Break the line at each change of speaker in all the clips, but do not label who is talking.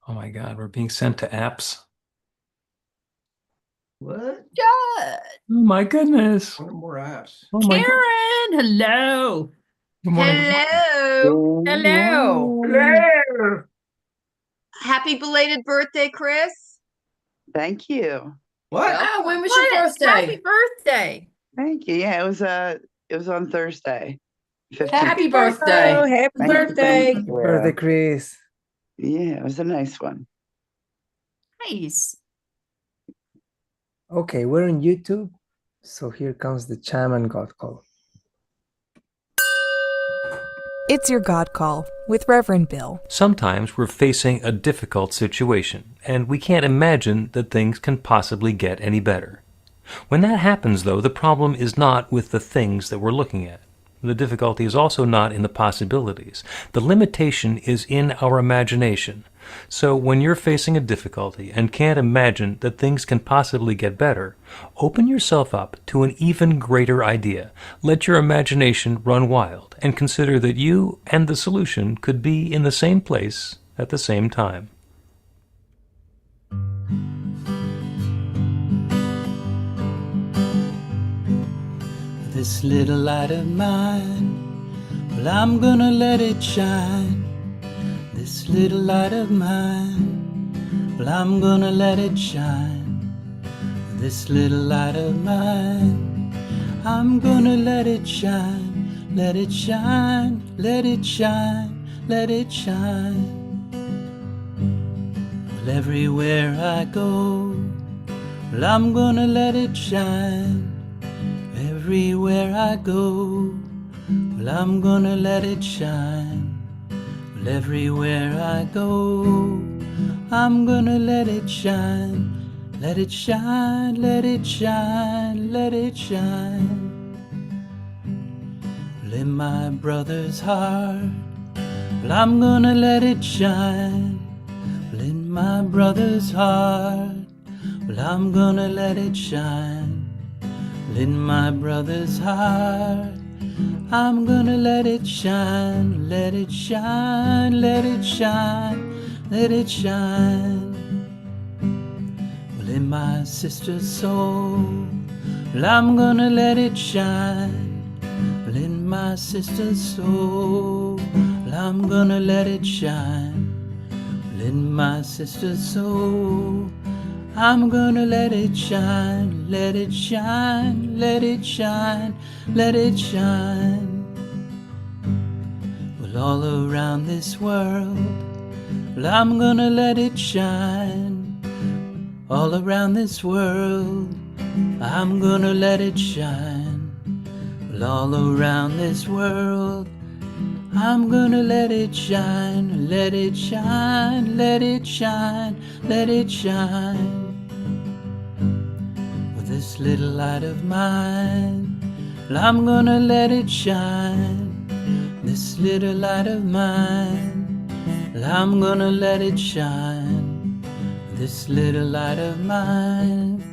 Oh my God, we're being sent to apps.
What?
Good.
Oh my goodness.
What are more apps?
Oh my God.
Karen, hello.
Good morning. Good morning.
Hello.
Good
Hello.
morning.
Hello.
Happy belated birthday, Chris.
Thank you.
What?
Well,
Oh, when was your
what? Happy
birthday?
birthday.
Thank you. Yeah, it was on Thursday, 15th.
Happy
Oh,
birthday.
happy
Thank you. Thank
birthday.
you.
Chris.
Yeah, it was a nice one.
Nice.
Okay, we're on YouTube. So here comes the chime and God call.
It's Your God Call with Reverend Bill.
Sometimes we're facing a difficult situation, and we can't imagine that things can possibly get any better. When that happens, though, the problem is not with the things that we're looking at. The difficulty is also not in the possibilities. The limitation is in our imagination. So when you're facing a difficulty and can't imagine that things can possibly get better, open yourself up to an even greater idea. Let your imagination run wild and consider that you and the solution could be in the same place at the same time.
This little light of mine, well, I'm gonna let it shine. This little light of mine, well, I'm gonna let it shine. This little light of mine, I'm gonna let it shine. Let it shine, let it shine, let it shine. Well, everywhere I go, well, I'm gonna let it shine. Everywhere I go, well, I'm gonna let it shine. Well, everywhere I go, I'm gonna let it shine. Let it shine, let it shine, let it shine. Well, in my brother's heart, well, I'm gonna let it shine. Well, in my brother's heart, well, I'm gonna let it shine. In my brother's heart, I'm gonna let it shine, let it shine, let it shine, let it shine. Well, in my sister's soul, well, I'm gonna let it shine. Well, in my sister's soul, well, I'm gonna let it shine. Well, in my sister's soul, I'm gonna let it shine, let it shine, let it shine, let it shine. Well, all around this world, well, I'm gonna let it shine. All around this world, I'm gonna let it shine. Well, all around this world, I'm gonna let it shine, let it shine, let it shine, let it shine. With this little light of mine, well, I'm gonna let it shine. This little light of mine, well, I'm gonna let it shine. This little light of mine,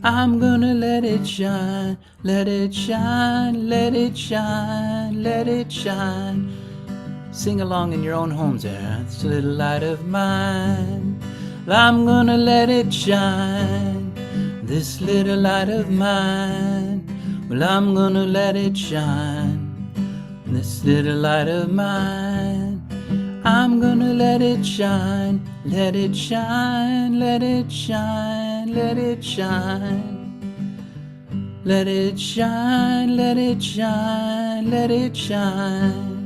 I'm gonna let it shine, let it shine, let it shine, let it shine. Sing along in your own homes there. This little light of mine, well, I'm gonna let it shine. This little light of mine, well, I'm gonna let it shine. This little light of mine, I'm gonna let it shine, let it shine, let it shine, let it shine. Let it shine, let it shine, let it shine.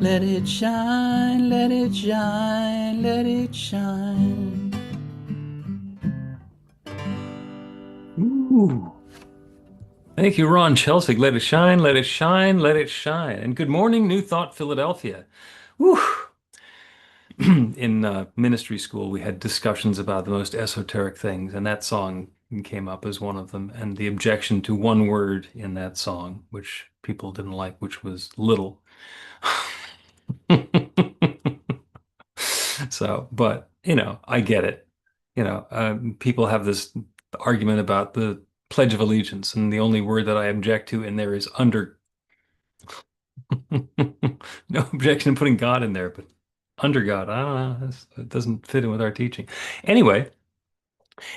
Let it shine, let it shine, let it shine.
Ooh. Thank you, Ron Chelsvig. Let it shine, let it shine, let it shine. And good morning, New Thought, Philadelphia. Woo. In ministry school, we had discussions about the most esoteric things, and that song came up as one of them. And the objection to one word in that song, which people didn't like, which was little. So, but, I get it. People have this argument about the Pledge of Allegiance, and the only word that I object to in there is under. No objection to putting God in there, but Under God. I don't know. It doesn't fit in with our teaching. Anyway,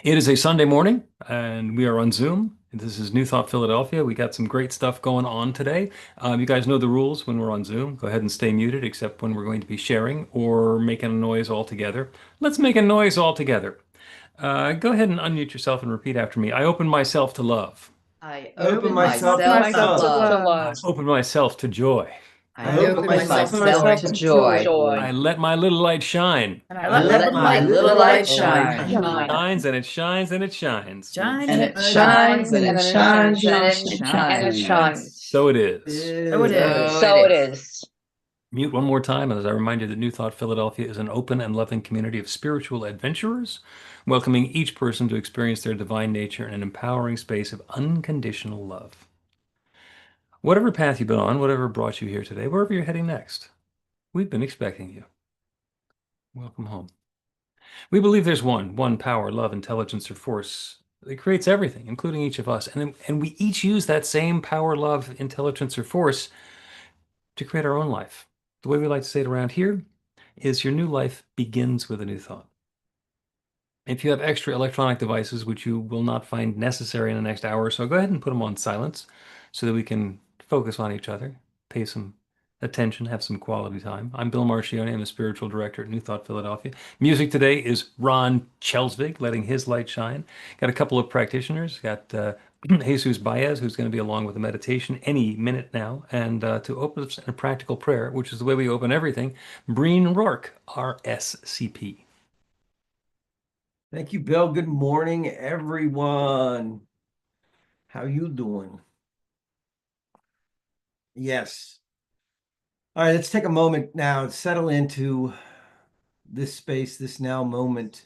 it is a Sunday morning, and we are on Zoom. This is New Thought Philadelphia. We got some great stuff going on today. You guys know the rules when we're on Zoom. Go ahead and stay muted, except when we're going to be sharing or making a noise altogether. Let's make a noise altogether. Go ahead and unmute yourself and repeat after me. I open myself to love.
I
open
open
myself
myself
to
to
love.
love.
I open myself to joy.
I open myself to
I
joy.
let my little light shine.
And
I let my little light shine.
It shines and it shines and it shines.
Shine
And it shines and it shines and it
And it
shines.
shines.
So it is.
So it is.
So it is.
Mute one more time as I remind you that New Thought Philadelphia is an open and loving community of spiritual adventurers, welcoming each person to experience their divine nature in an empowering space of unconditional love. Whatever path you've been on, whatever brought you here today, wherever you're heading next, we've been expecting you. Welcome home. We believe there's one power, love, intelligence, or force that creates everything, including each of us. And we each use that same power, love, intelligence, or force to create our own life. The way we like to say it around here is your new life begins with a new thought. If you have extra electronic devices, which you will not find necessary in the next hour or so, go ahead and put them on silence so that we can focus on each other, pay some attention, have some quality time. I'm Bill Marcioni. I'm the spiritual director at New Thought Philadelphia. Music today is Ron Chelsvig, letting his light shine. Got a couple of practitioners. Got Jesus Baez, who's going to be along with a meditation any minute now. And to open us in a practical prayer, which is the way we open everything, Breen Rourke, RSCP.
Thank you, Bill. Good morning, everyone. How you doing? Yes. All right, let's take a moment now to settle into this space, this now moment,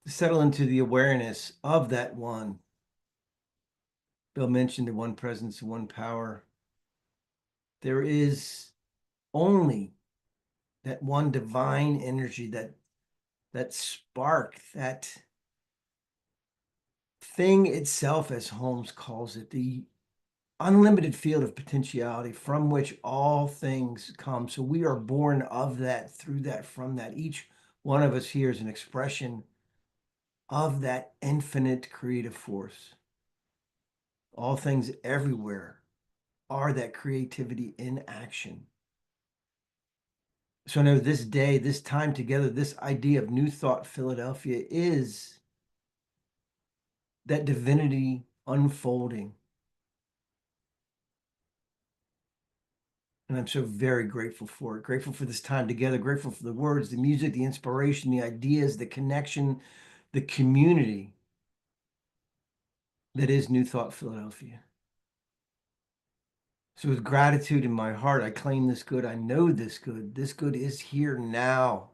to settle into the awareness of that one. Bill mentioned the one presence, the one power. There is only that one divine energy, that spark, that thing itself, as Holmes calls it, the unlimited field of potentiality from which all things come. So we are born of that, through that, from that. Each one of us here is an expression of that infinite creative force. All things everywhere are that creativity in action. So now this day, this time together, this idea of New Thought Philadelphia is that divinity unfolding. And I'm so very grateful for it. Grateful for this time together. Grateful for the words, the music, the inspiration, the ideas, the connection, the community that is New Thought Philadelphia. So with gratitude in my heart, I claim this good. I know this good. This good is here now.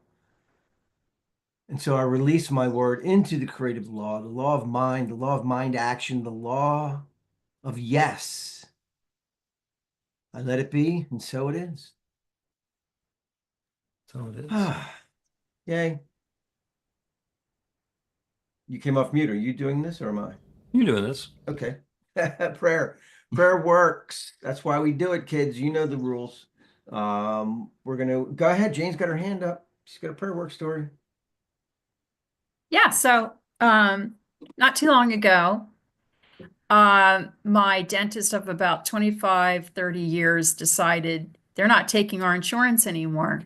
And so I release my word into the creative law, the law of mind action, the law of yes. I let it be, and so it is.
So it is.
Yay. You came off mute. Are you doing this or am I?
You're doing this.
Okay. Prayer works. That's why we do it, kids. You know the rules. We're gonna go ahead. Jane's got her hand up. She's got a prayer work story.
Yeah, so not too long ago, my dentist of about 25, 30 years decided they're not taking our insurance anymore.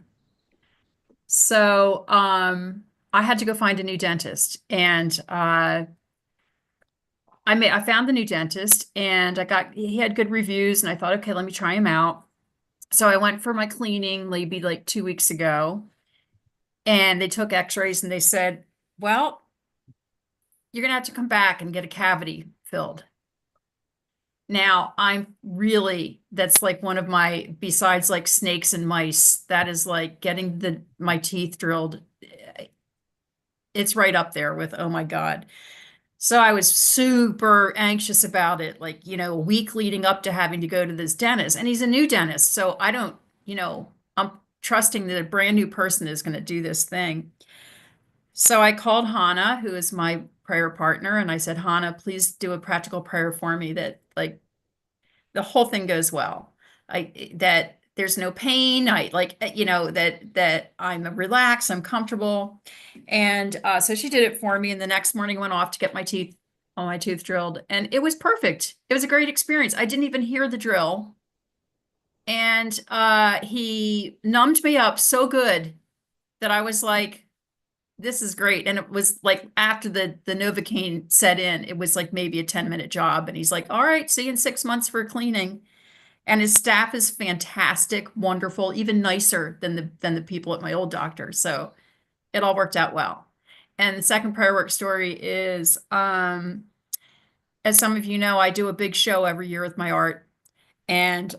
So I had to go find a new dentist, and I found the new dentist, and he had good reviews, and I thought, okay, let me try him out. So I went for my cleaning maybe like 2 weeks ago, and they took x-rays and they said, well, you're gonna have to come back and get a cavity filled. Now, that's like one of my, besides like snakes and mice, that is like getting my teeth drilled. It's right up there with, oh my God. So I was super anxious about it, like, a week leading up to having to go to this dentist. And he's a new dentist. So I don't, I'm trusting that a brand new person is going to do this thing. So I called Hannah, who is my prayer partner, and I said, Hannah, please do a practical prayer for me that like the whole thing goes well. That there's no pain. I like, that I'm relaxed, I'm comfortable. And so she did it for me. And the next morning went off to get all my tooth drilled. And it was perfect. It was a great experience. I didn't even hear the drill. And he numbed me up so good that I was like, this is great. And it was like after the Novocaine set in, it was like maybe a 10-minute job. And he's like, all right, see you in 6 months for cleaning. And his staff is fantastic, wonderful, even nicer than the people at my old doctor. So it all worked out well. And the second prayer work story is, as some of you know, I do a big show every year with my art. And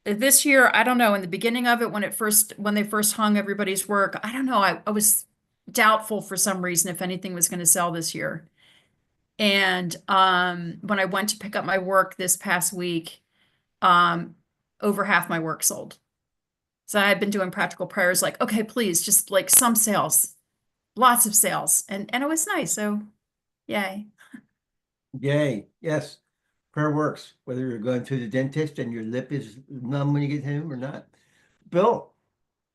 this year, I don't know, in the beginning of it, when they first hung everybody's work, I don't know, I was doubtful for some reason if anything was going to sell this year. And when I went to pick up my work this past week, over half my work sold. So I had been doing practical prayers like, okay, please, just like some sales, lots of sales. And it was nice. So yay.
Yay. Yes. Prayer works, whether you're going to the dentist and your lip is numb when you get home or not. Bill.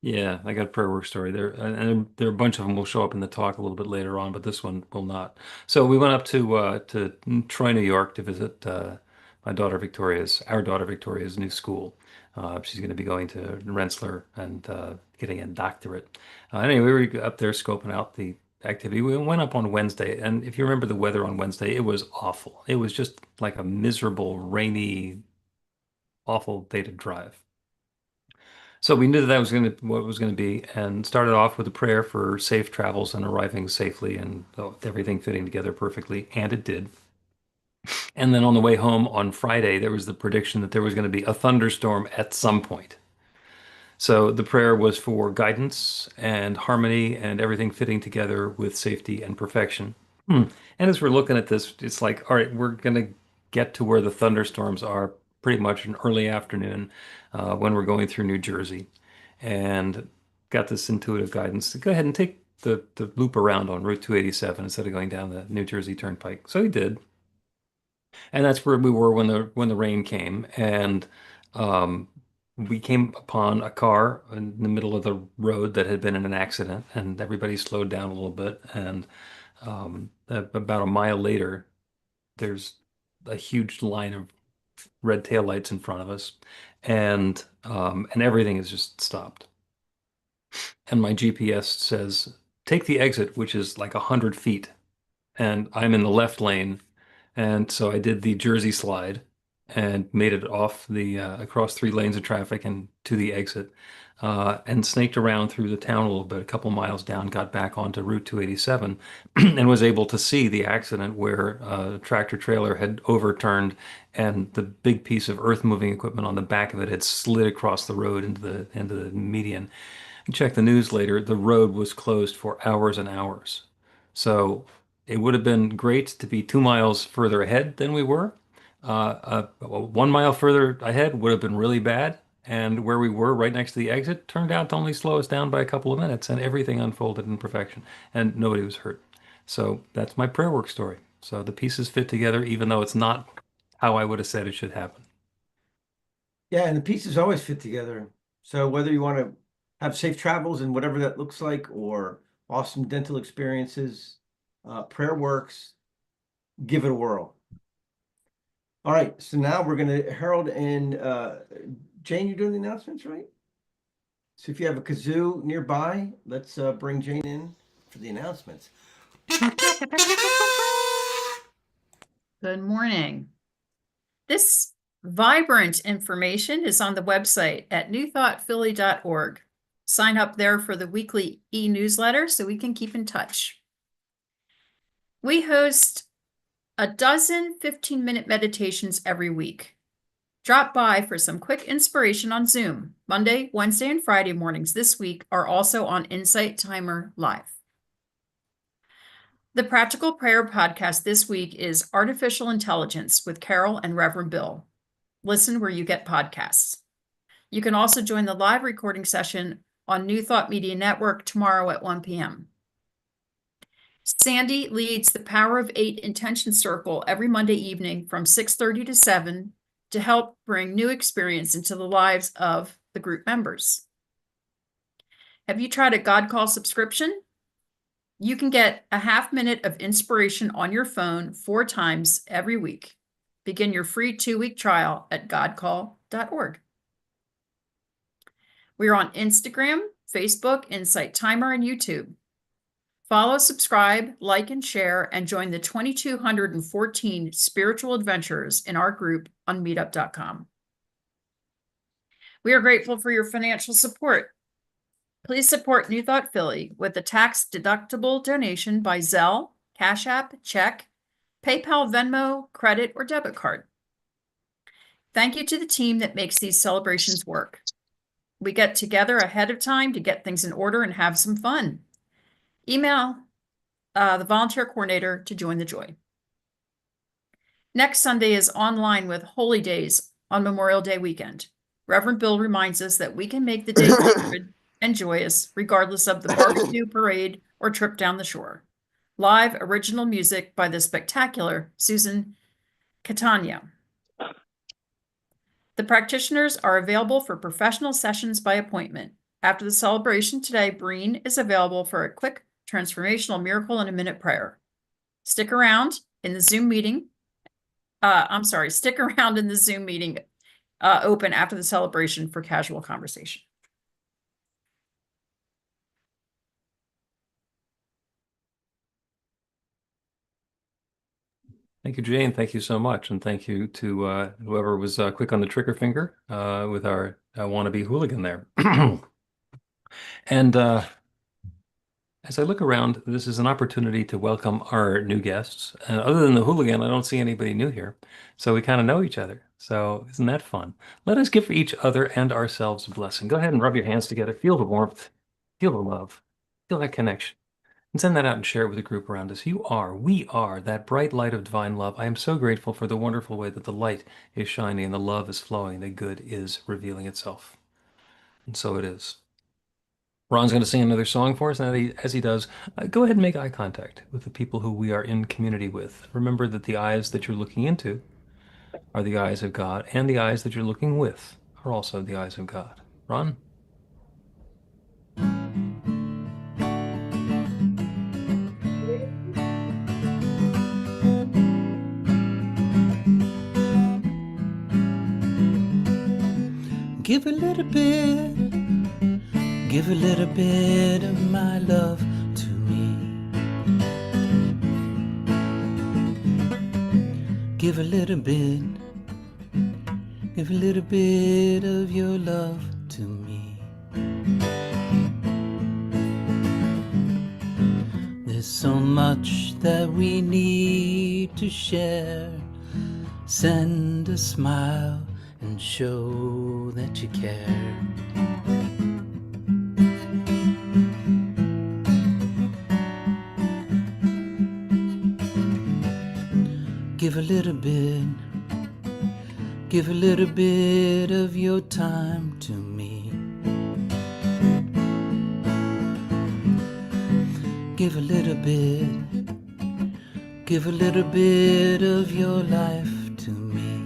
Yeah, I got a prayer work story there, and there are a bunch of them will show up in the talk a little bit later on, but this one will not. So we went up to Troy, New York, to visit our daughter Victoria's new school. She's going to be going to Rensselaer and getting a doctorate. Anyway, we were up there scoping out the activity. We went up on Wednesday, and if you remember the weather on Wednesday, it was awful. It was just like a miserable, rainy, awful day to drive. So we knew that was going to what it was going to be, and started off with a prayer for safe travels and arriving safely and everything fitting together perfectly, and it did. And then on the way home on Friday, there was the prediction that there was going to be a thunderstorm at some point. So the prayer was for guidance and harmony and everything fitting together with safety and perfection. And as we're looking at this, it's like, all right, we're going to get to where the thunderstorms are pretty much in early afternoon when we're going through New Jersey. And got this intuitive guidance to go ahead and take the loop around on Route 287 instead of going down the New Jersey Turnpike. So he did. And that's where we were when the rain came. And we came upon a car in the middle of the road that had been in an accident, and everybody slowed down a little bit. And about a mile later, there's a huge line of red taillights in front of us, and everything is just stopped. And my GPS says, take the exit, which is like 100 feet. And I'm in the left lane. And so I did the Jersey slide and made it off the across 3 lanes of traffic and to the exit, and snaked around through the town a little bit, a couple miles down, got back onto Route 287, and was able to see the accident where a tractor trailer had overturned and the big piece of earth moving equipment on the back of it had slid across the road into the median. Check the news later, the road was closed for hours and hours. So it would have been great to be 2 miles further ahead than we were. 1 mile further ahead would have been really bad. And where we were right next to the exit turned out to only slow us down by a couple of minutes, and everything unfolded in perfection, and nobody was hurt. So that's my prayer work story. So the pieces fit together, even though it's not how I would have said it should happen.
Yeah, and the pieces always fit together. So whether you want to have safe travels and whatever that looks like, or awesome dental experiences, prayer works, give it a whirl. All right, so now we're going to Harold and Jane, you're doing the announcements, right? So if you have a kazoo nearby, let's bring Jane in for the announcements.
Good morning. This vibrant information is on the website at newthoughtphilly.org. Sign up there for the weekly e-newsletter so we can keep in touch. We host a dozen 15-minute meditations every week. Drop by for some quick inspiration on Zoom. Monday, Wednesday, and Friday mornings this week are also on Insight Timer Live. The Practical Prayer podcast this week is Artificial Intelligence with Carol and Reverend Bill. Listen where you get podcasts. You can also join the live recording session on New Thought Media Network tomorrow at 1 p.m. Sandy leads the Power of 8 Intention Circle every Monday evening from 6:30 to 7 to help bring new experience into the lives of the group members. Have you tried a God Call subscription? You can get a half-minute of inspiration on your phone 4 times every week. Begin your free 2-week trial at godcall.org. We are on Instagram, Facebook, Insight Timer, and YouTube. Follow, subscribe, like, and share, and join the 2,214 spiritual adventurers in our group on meetup.com. We are grateful for your financial support. Please support New Thought Philly with a tax-deductible donation by Zelle, Cash App, check, PayPal, Venmo, credit, or debit card. Thank you to the team that makes these celebrations work. We get together ahead of time to get things in order and have some fun. Email the volunteer coordinator to join the joy. Next Sunday is online with Holy Days on Memorial Day weekend. Reverend Bill reminds us that we can make the day sacred and joyous regardless of the barbecue, parade, or trip down the shore. Live original music by the spectacular Susan Catania. The practitioners are available for professional sessions by appointment. After the celebration today, Breen is available for a quick transformational miracle in a minute prayer. Stick around in the Zoom meeting. Stick around in the Zoom meeting open after the celebration for casual conversation.
Thank you, Jane. Thank you so much. And thank you to whoever was quick on the trigger finger with our wannabe hooligan there. And as I look around, this is an opportunity to welcome our new guests. And other than the hooligan, I don't see anybody new here. So we kind of know each other. So isn't that fun? Let us give each other and ourselves a blessing. Go ahead and rub your hands together. Feel the warmth. Feel the love. Feel that connection. And send that out and share it with the group around us. We are that bright light of divine love. I am so grateful for the wonderful way that the light is shining and the love is flowing, the good is revealing itself. And so it is. Ron's going to sing another song for us, and as he does, go ahead and make eye contact with the people who we are in community with. Remember that the eyes that you're looking into are the eyes of God, and the eyes that you're looking with are also the eyes of God. Ron?
Give a little bit of my love to me. Give a little bit of your love to me. There's so much that we need to share. Send a smile and show that you care. Give a little bit of your time to me. Give a little bit of your life to me.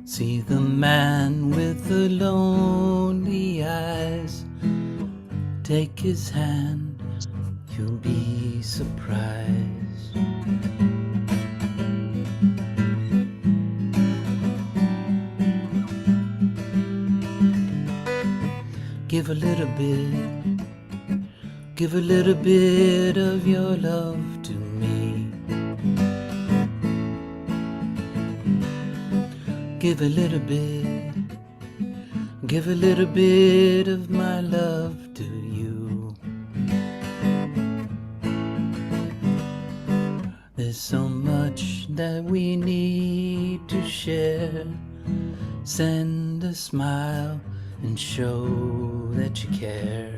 See the man with the lonely eyes. Take his hand, you'll be surprised. Give a little bit of your love to me. Give a little bit of my love to you. There's so much that we need to share. Send a smile and show that you care.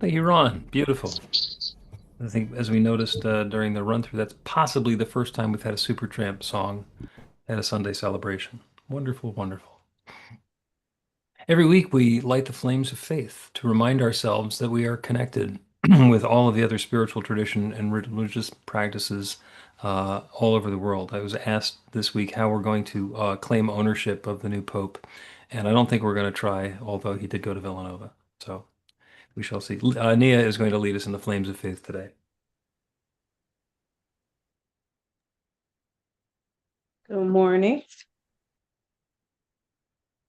Thank you, Ron. Beautiful. I think, as we noticed during the run through, that's possibly the first time we've had a Supertramp song at a Sunday celebration. Wonderful, wonderful. Every week, we light the flames of faith to remind ourselves that we are connected with all of the other spiritual tradition and religious practices all over the world. I was asked this week how we're going to claim ownership of the new pope, and I don't think we're going to try, although he did go to Villanova. So we shall see. Nia is going to lead us in the flames of faith today.
Good morning.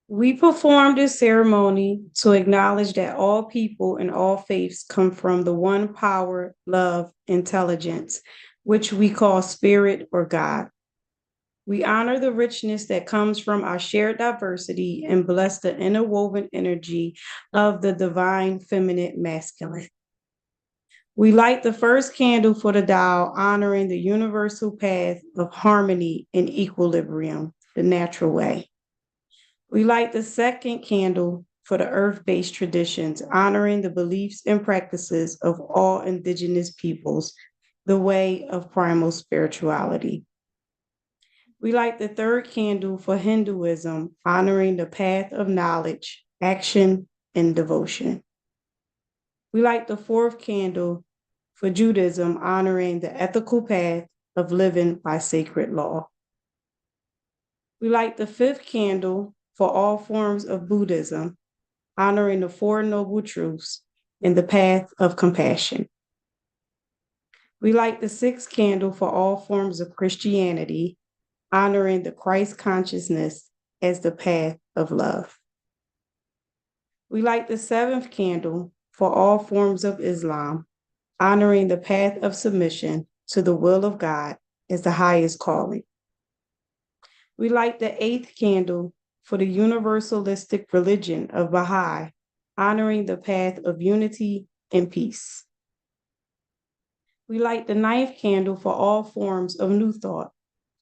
We perform this ceremony to acknowledge that all people and all faiths come from the one power, love, intelligence, which we call spirit or God. We honor the richness that comes from our shared diversity and bless the interwoven energy of the divine feminine masculine. We light the first candle for the Tao, honoring the universal path of harmony and equilibrium, the natural way. We light the second candle for the earth-based traditions, honoring the beliefs and practices of all indigenous peoples, the way of primal spirituality. We light the third candle for Hinduism, honoring the path of knowledge, action, and devotion. We light the fourth candle for Judaism, honoring the ethical path of living by sacred law. We light the fifth candle for all forms of Buddhism, honoring the Four Noble Truths and the path of compassion. We light the sixth candle for all forms of Christianity, honoring the Christ consciousness as the path of love. We light the seventh candle for all forms of Islam, honoring the path of submission to the will of God as the highest calling. We light the eighth candle for the universalistic religion of Baha'i, honoring the path of unity and peace. We light the ninth candle for all forms of New Thought,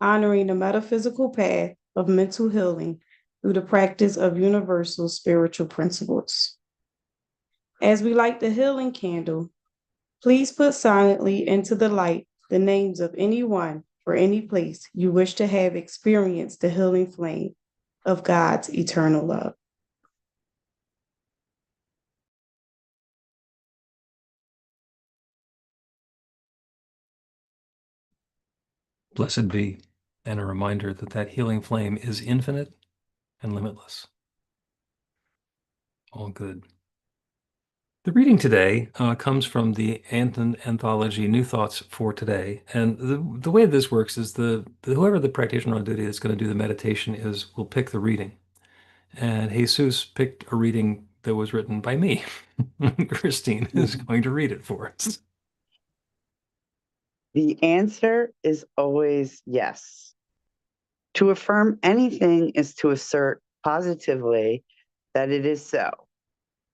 honoring the metaphysical path of mental healing through the practice of universal spiritual principles. As we light the healing candle, please put silently into the light the names of anyone or any place you wish to have experienced the healing flame of God's eternal love.
Blessed be, and a reminder that that healing flame is infinite and limitless. All good. The reading today comes from the anthology New Thoughts for Today. And the way this works is whoever the practitioner on duty that's going to do the meditation will pick the reading. And Jesus picked a reading that was written by me. Christine is going to read it for us.
The answer is always yes. To affirm anything is to assert positively that it is so,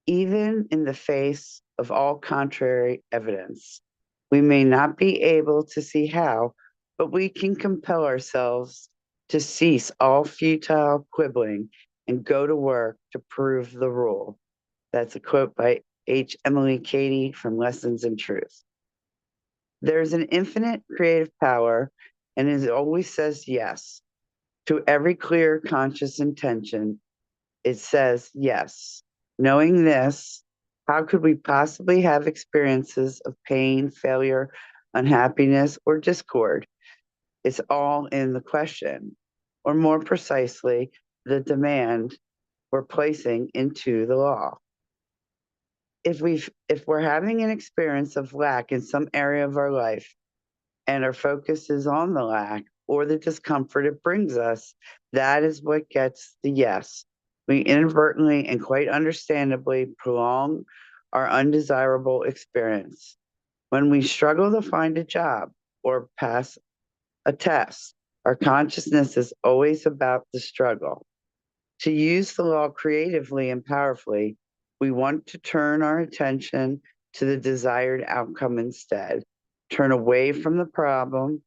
even in the face of all contrary evidence. We may not be able to see how, but we can compel ourselves to cease all futile quibbling and go to work to prove the rule. That's a quote by H. Emily Cady from Lessons in Truth. There's an infinite creative power, and it always says yes. To every clear, conscious intention, it says yes. Knowing this, how could we possibly have experiences of pain, failure, unhappiness, or discord? It's all in the question, or more precisely, the demand we're placing into the law. If we're having an experience of lack in some area of our life, and our focus is on the lack or the discomfort it brings us, that is what gets the yes. We inadvertently and quite understandably prolong our undesirable experience. When we struggle to find a job or pass a test, our consciousness is always about the struggle. To use the law creatively and powerfully, we want to turn our attention to the desired outcome instead. Turn away from the problem,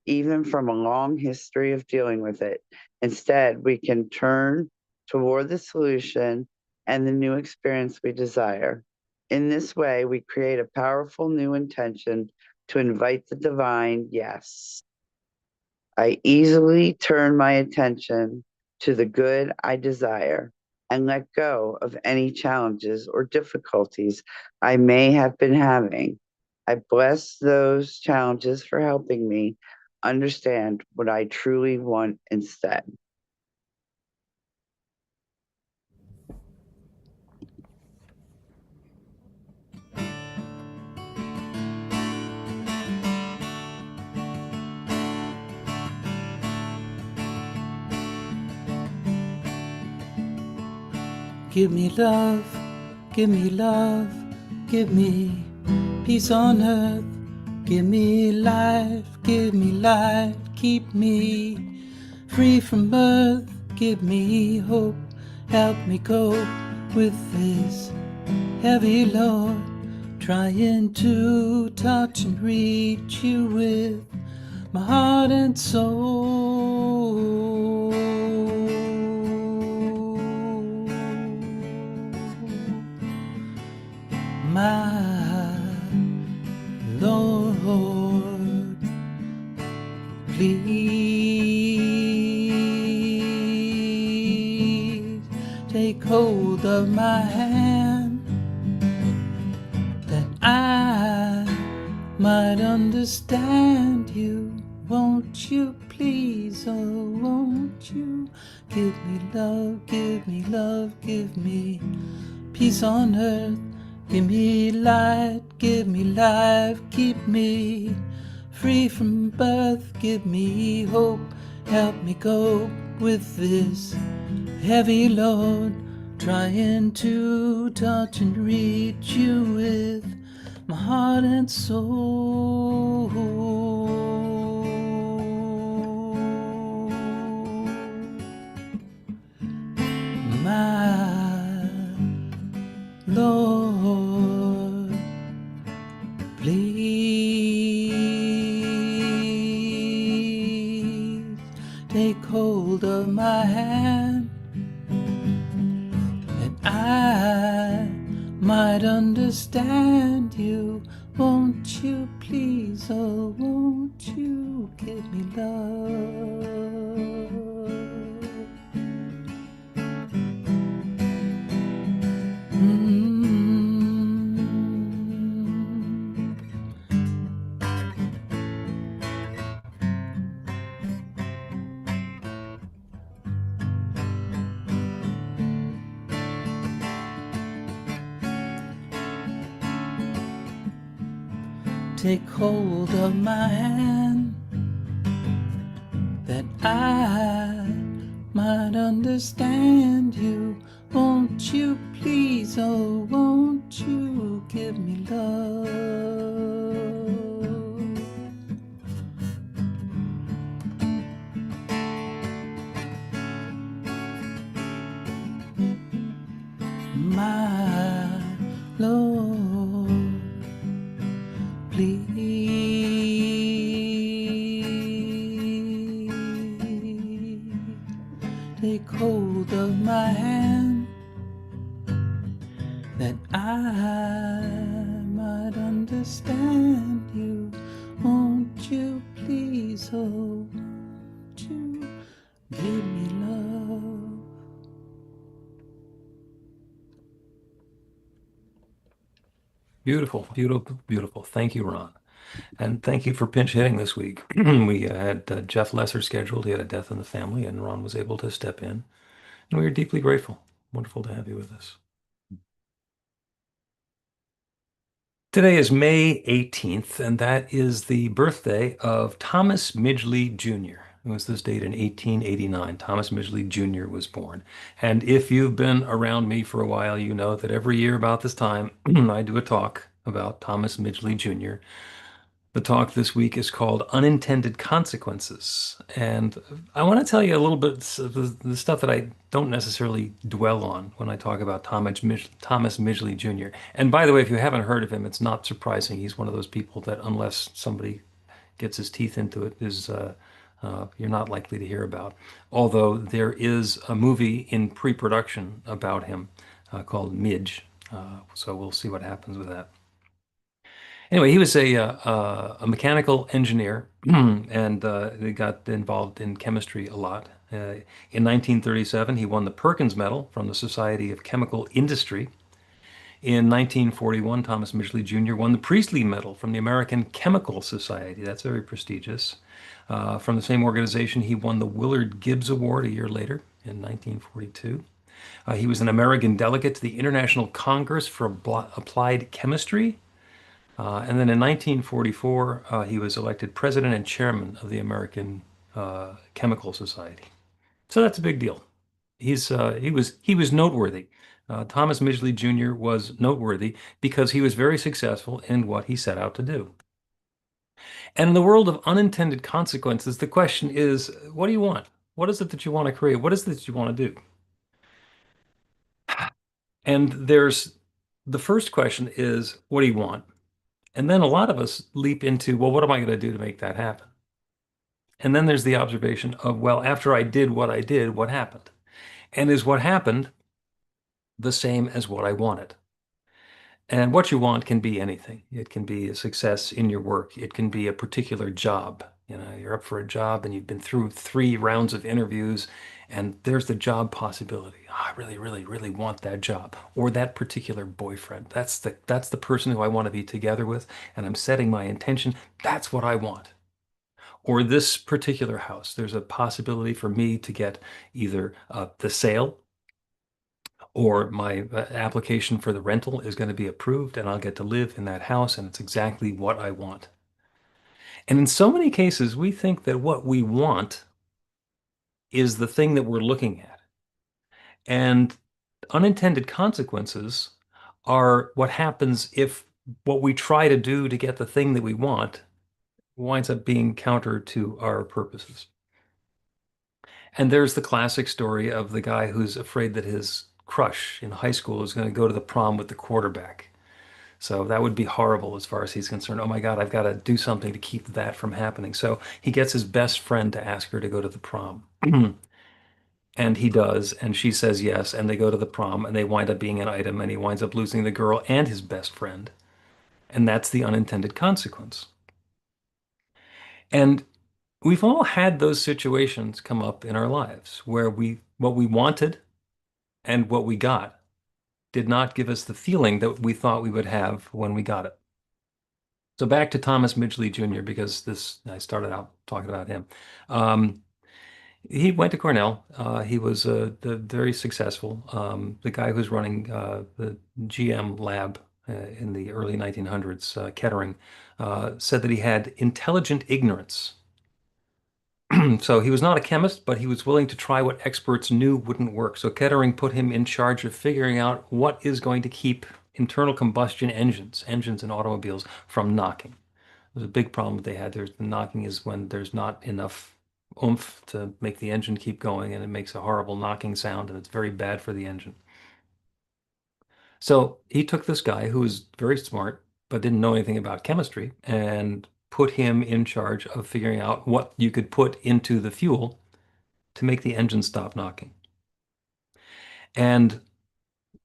even from a long history of dealing with it. Instead, we can turn toward the solution and the new experience we desire. In this way, we create a powerful new intention to invite the divine yes. I easily turn my attention to the good I desire and let go of any challenges or difficulties I may have been having. I bless those challenges for helping me understand what I truly want instead.
Give me love, give me love, give me peace on earth. Give me life, keep me free from birth. Give me hope, help me cope with this heavy load. Trying to touch and reach you with my heart and soul. My Lord, please take hold of my hand, that I might understand you. Won't you please, oh won't you give me love, give me love, give me peace on earth. Give me light, give me life, keep me free from birth. Give me hope, help me cope with this heavy load. Trying to touch and reach you with my heart and soul. My Lord, please take hold of my hand, that I might understand you. Won't you please, oh won't you give me love? Take hold of my hand, that I might understand you. Won't you please, oh won't you give me love? My Lord, please take hold of my hand, that I might understand you. Won't you please, oh won't you give me love?
Beautiful, beautiful, beautiful. Thank you, Ron. And thank you for pinch hitting this week. We had Jeff Lesser scheduled. He had a death in the family, and Ron was able to step in. And we are deeply grateful. Wonderful to have you with us. Today is May 18th, and that is the birthday of Thomas Midgley Jr. It was this date in 1889. Thomas Midgley Jr. was born. And if you've been around me for a while, you know that every year about this time, I do a talk about Thomas Midgley Jr. The talk this week is called Unintended Consequences. And I want to tell you a little bit of the stuff that I don't necessarily dwell on when I talk about Thomas Midgley Jr. And by the way, if you haven't heard of him, it's not surprising. He's one of those people that unless somebody gets his teeth into it, you're not likely to hear about. Although there is a movie in pre-production about him called Midge. So we'll see what happens with that. Anyway, he was a mechanical engineer and he got involved in chemistry a lot. In 1937, he won the Perkins Medal from the Society of Chemical Industry. In 1941, Thomas Midgley Jr. won the Priestley Medal from the American Chemical Society. That's very prestigious. From the same organization, he won the Willard Gibbs Award a year later in 1942. He was an American delegate to the International Congress for Applied Chemistry. And then in 1944, he was elected president and chairman of the American Chemical Society. So that's a big deal. He was noteworthy. Thomas Midgley Jr. was noteworthy because he was very successful in what he set out to do. And in the world of unintended consequences, the question is, what do you want? What is it that you want to create? What is it that you want to do? And there's the first question is, what do you want? And then a lot of us leap into, well, what am I going to do to make that happen? And then there's the observation of, well, after I did, what happened? And is what happened the same as what I wanted? And what you want can be anything. It can be a success in your work. It can be a particular job. You know, you're up for a job and you've been through 3 rounds of interviews and there's the job possibility. Oh, I really, really, really want that job or that particular boyfriend. That's the person who I want to be together with, and I'm setting my intention. That's what I want. Or this particular house. There's a possibility for me to get either the sale or my application for the rental is going to be approved and I'll get to live in that house and it's exactly what I want. And in so many cases, we think that what we want is the thing that we're looking at. And unintended consequences are what happens if what we try to do to get the thing that we want winds up being counter to our purposes. And there's the classic story of the guy who's afraid that his crush in high school is going to go to the prom with the quarterback. So that would be horrible as far as he's concerned. Oh my God, I've got to do something to keep that from happening. So he gets his best friend to ask her to go to the prom. And he does, and she says yes, and they go to the prom, and they wind up being an item, and he winds up losing the girl and his best friend. And that's the unintended consequence. And we've all had those situations come up in our lives where what we wanted and what we got did not give us the feeling that we thought we would have when we got it. So back to Thomas Midgley Jr., because I started out talking about him. He went to Cornell. He was very successful. The guy who's running the GM lab in the early 1900s, Kettering, said that he had intelligent ignorance. So he was not a chemist, but he was willing to try what experts knew wouldn't work. So Kettering put him in charge of figuring out what is going to keep internal combustion engines in automobiles from knocking. There's a big problem that they had. The knocking is when there's not enough oomph to make the engine keep going, and it makes a horrible knocking sound, and it's very bad for the engine. So he took this guy who was very smart, but didn't know anything about chemistry, and put him in charge of figuring out what you could put into the fuel to make the engine stop knocking. And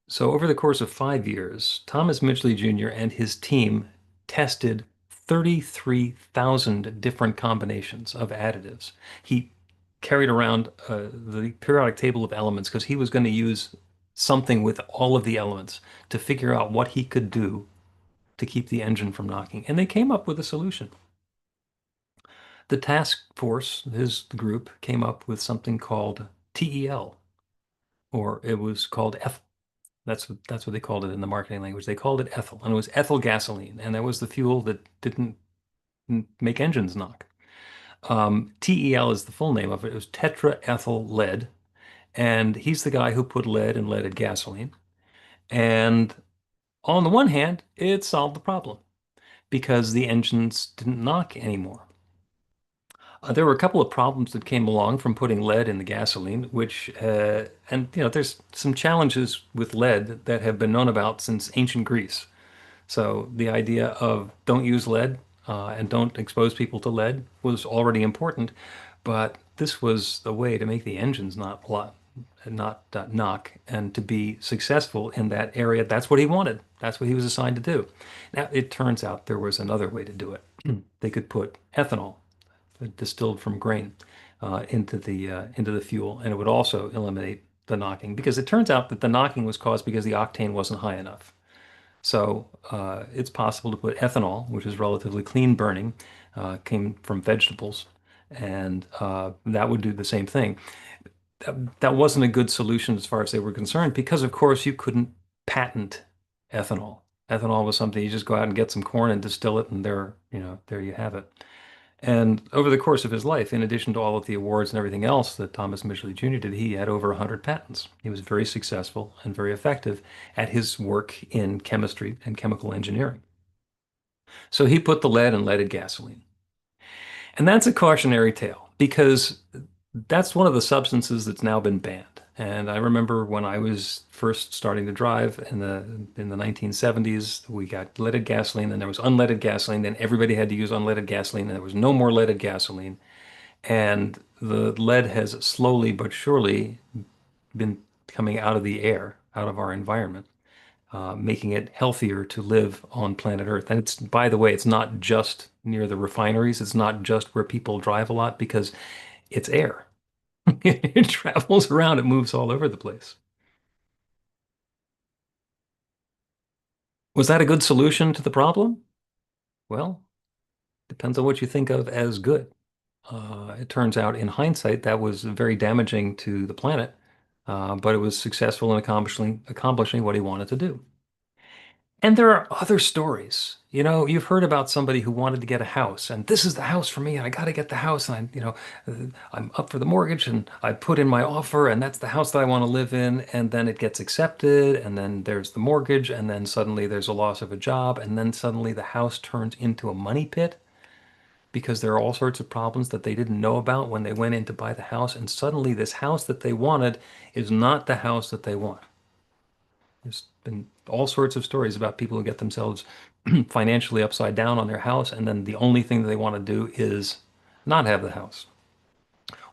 so over the course of 5 years, Thomas Midgley Jr. and his team tested 33,000 different combinations of additives. He carried around the periodic table of elements because he was going to use something with all of the elements to figure out what he could do to keep the engine from knocking. And they came up with a solution. The task force, his group, came up with something called TEL, or it was called ethyl. That's what they called it in the marketing language. They called it ethyl, and it was ethyl gasoline, and that was the fuel that didn't make engines knock. TEL is the full name of it. It was tetraethyl lead, and he's the guy who put lead in leaded gasoline. And on the one hand, it solved the problem because the engines didn't knock anymore. There were a couple of problems that came along from putting lead in the gasoline, and there's some challenges with lead that have been known about since ancient Greece. So the idea of don't use lead and don't expose people to lead was already important, but this was the way to make the engines not and not knock, and to be successful in that area. That's what he wanted. That's what he was assigned to do. Now, it turns out there was another way to do it. They could put ethanol, distilled from grain, into the fuel, and it would also eliminate the knocking, because it turns out that the knocking was caused because the octane wasn't high enough. So it's possible to put ethanol, which is relatively clean burning, came from vegetables, and that would do the same thing. That wasn't a good solution as far as they were concerned, because of course you couldn't patent ethanol. Ethanol was something you just go out and get some corn and distill it, and there you have it. And over the course of his life, in addition to all of the awards and everything else that Thomas Midgley Jr. did, he had over 100 patents. He was very successful and very effective at his work in chemistry and chemical engineering. So he put the lead in leaded gasoline. And that's a cautionary tale, because that's one of the substances that's now been banned. And I remember when I was first starting to drive in the 1970s, we got leaded gasoline, then there was unleaded gasoline, then everybody had to use unleaded gasoline, and there was no more leaded gasoline. And the lead has slowly but surely been coming out of the air, out of our environment, making it healthier to live on planet Earth. And it's, by the way, it's not just near the refineries. It's not just where people drive a lot, because it's air. It travels around, it moves all over the place. Was that a good solution to the problem? Well, depends on what you think of as good. It turns out, in hindsight, that was very damaging to the planet, but it was successful in accomplishing what he wanted to do. And there are other stories. You've heard about somebody who wanted to get a house, and this is the house for me, and I got to get the house, and I'm up for the mortgage, and I put in my offer, and that's the house that I want to live in, and then it gets accepted, and then there's the mortgage, and then suddenly there's a loss of a job, and then suddenly the house turns into a money pit, because there are all sorts of problems that they didn't know about when they went in to buy the house, and suddenly this house that they wanted is not the house that they want. There's been all sorts of stories about people who get themselves financially upside down on their house, and then the only thing that they want to do is not have the house.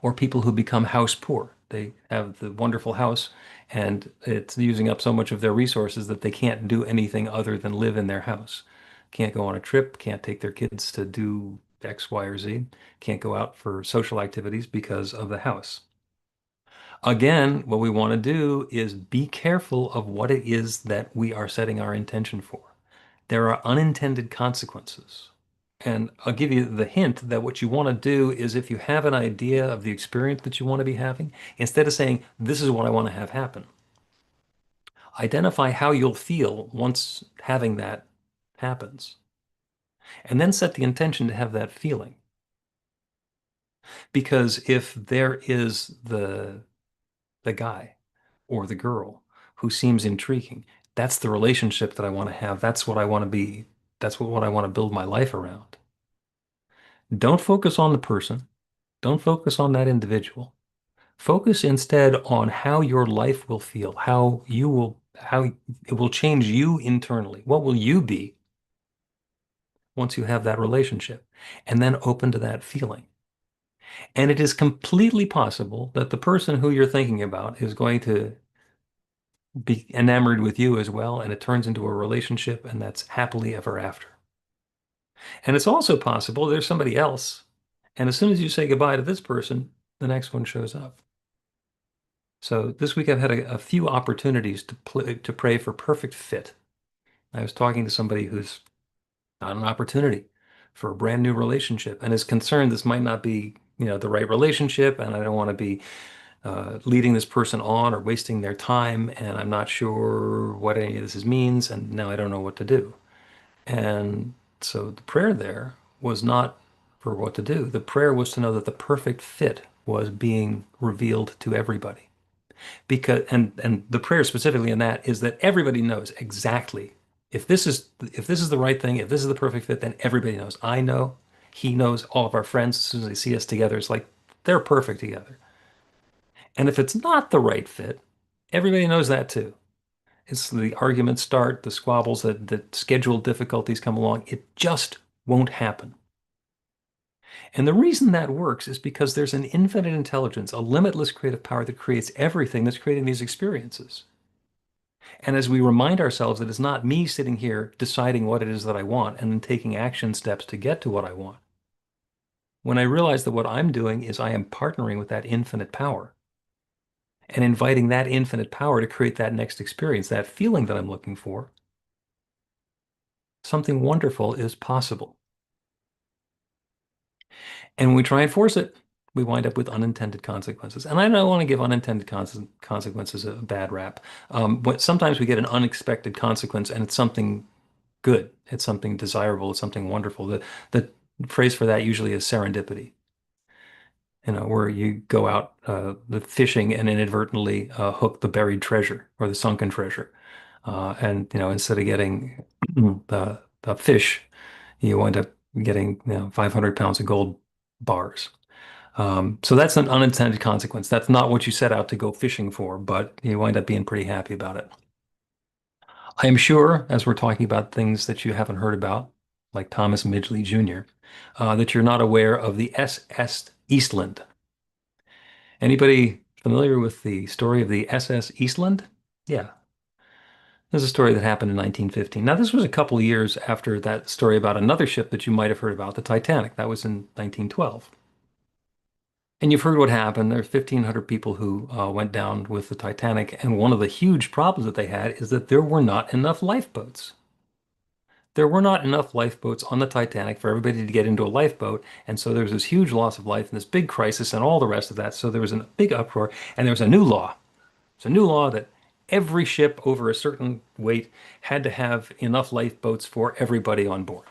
Or people who become house poor. They have the wonderful house, and it's using up so much of their resources that they can't do anything other than live in their house. Can't go on a trip, can't take their kids to do X, Y, or Z, can't go out for social activities because of the house. Again, what we want to do is be careful of what it is that we are setting our intention for. There are unintended consequences. And I'll give you the hint that what you want to do is, if you have an idea of the experience that you want to be having, instead of saying, this is what I want to have happen, identify how you'll feel once having that happens. And then set the intention to have that feeling. Because if there is the guy or the girl who seems intriguing, that's the relationship that I want to have. That's what I want to be. That's what I want to build my life around. Don't focus on the person. Don't focus on that individual. Focus instead on how your life will feel, how it will change you internally. What will you be once you have that relationship? And then open to that feeling. And it is completely possible that the person who you're thinking about is going to be enamored with you as well, and it turns into a relationship, and that's happily ever after. And it's also possible there's somebody else, and as soon as you say goodbye to this person, the next one shows up. So this week I've had a few opportunities to pray for perfect fit. I was talking to somebody who's got an opportunity for a brand new relationship and is concerned this might not be, the right relationship, and I don't want to be leading this person on or wasting their time, and I'm not sure what any of this means, and now I don't know what to do. And so the prayer there was not for what to do. The prayer was to know that the perfect fit was being revealed to everybody. Because and the prayer specifically in that is that everybody knows exactly if this is the right thing, if this is the perfect fit, then everybody knows. I know, he knows, all of our friends, as soon as they see us together, it's like they're perfect together. And if it's not the right fit, everybody knows that too. It's the arguments start, the squabbles, that scheduled difficulties come along. It just won't happen. And the reason that works is because there's an infinite intelligence, a limitless creative power that creates everything that's creating these experiences. And as we remind ourselves that it's not me sitting here deciding what it is that I want and then taking action steps to get to what I want, when I realize that what I'm doing is I am partnering with that infinite power and inviting that infinite power to create that next experience, that feeling that I'm looking for, something wonderful is possible. And when we try and force it, we wind up with unintended consequences. And I don't want to give unintended consequences a bad rap. But sometimes we get an unexpected consequence and it's something good. It's something desirable. It's something wonderful. The phrase for that usually is serendipity. Where you go out the fishing and inadvertently hook the buried treasure or the sunken treasure. And instead of getting the fish, you wind up getting 500 pounds of gold bars. So that's an unintended consequence. That's not what you set out to go fishing for, but you wind up being pretty happy about it. I am sure, as we're talking about things that you haven't heard about, like Thomas Midgley Jr., that you're not aware of the SS Eastland. Anybody familiar with the story of the SS Eastland? Yeah. This is a story that happened in 1915. Now, this was a couple of years after that story about another ship that you might have heard about, the Titanic. That was in 1912. And you've heard what happened. There's 1,500 people who went down with the Titanic. And one of the huge problems that they had is that there were not enough lifeboats. There were not enough lifeboats on the Titanic for everybody to get into a lifeboat. And so there was this huge loss of life and this big crisis and all the rest of that. So there was a big uproar. And there was a new law. It's a new law that every ship over a certain weight had to have enough lifeboats for everybody on board.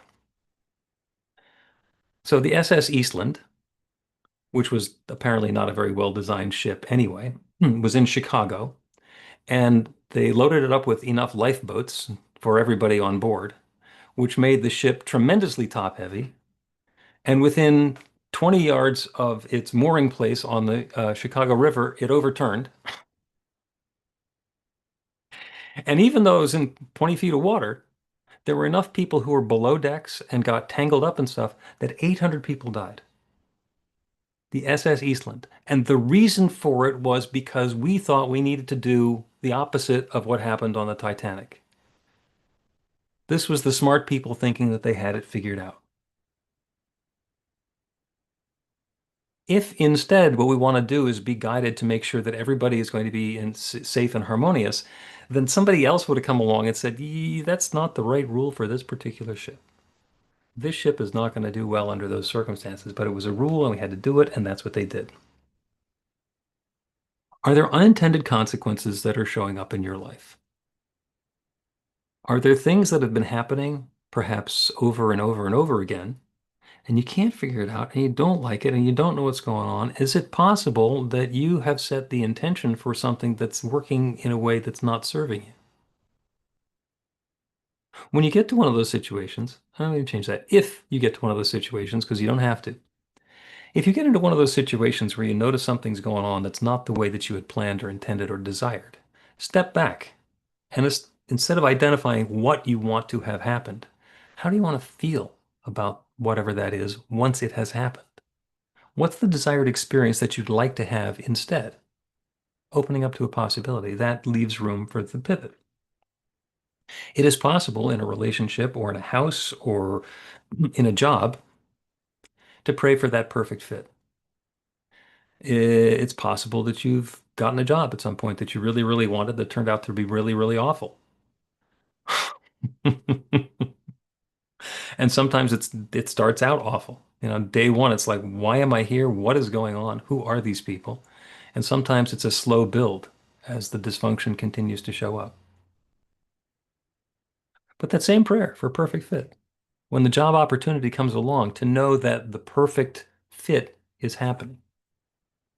So the SS Eastland, which was apparently not a very well-designed ship anyway, was in Chicago, and they loaded it up with enough lifeboats for everybody on board, which made the ship tremendously top-heavy. And within 20 yards of its mooring place on the Chicago River, it overturned. And even though it was in 20 feet of water, there were enough people who were below decks and got tangled up and stuff that 800 people died. The SS Eastland. And the reason for it was because we thought we needed to do the opposite of what happened on the Titanic. This was the smart people thinking that they had it figured out. If instead what we want to do is be guided to make sure that everybody is going to be safe and harmonious, then somebody else would have come along and said, that's not the right rule for this particular ship. This ship is not going to do well under those circumstances, but it was a rule and we had to do it, and that's what they did. Are there unintended consequences that are showing up in your life? Are there things that have been happening perhaps over and over and over again, and you can't figure it out and you don't like it and you don't know what's going on? Is it possible that you have set the intention for something that's working in a way that's not serving you? When you get to one of those situations, I'm going to change that. If you get to one of those situations, because you don't have to. If you get into one of those situations where you notice something's going on that's not the way that you had planned or intended or desired, step back and instead of identifying what you want to have happened, how do you want to feel about whatever that is once it has happened? What's the desired experience that you'd like to have instead? Opening up to a possibility. That leaves room for the pivot. It is possible in a relationship or in a house or in a job to pray for that perfect fit. It's possible that you've gotten a job at some point that you really, really wanted that turned out to be really, really awful. And sometimes it starts out awful. Day one, it's like, why am I here? What is going on? Who are these people? And sometimes it's a slow build as the dysfunction continues to show up. But that same prayer for perfect fit, when the job opportunity comes along, to know that the perfect fit is happening.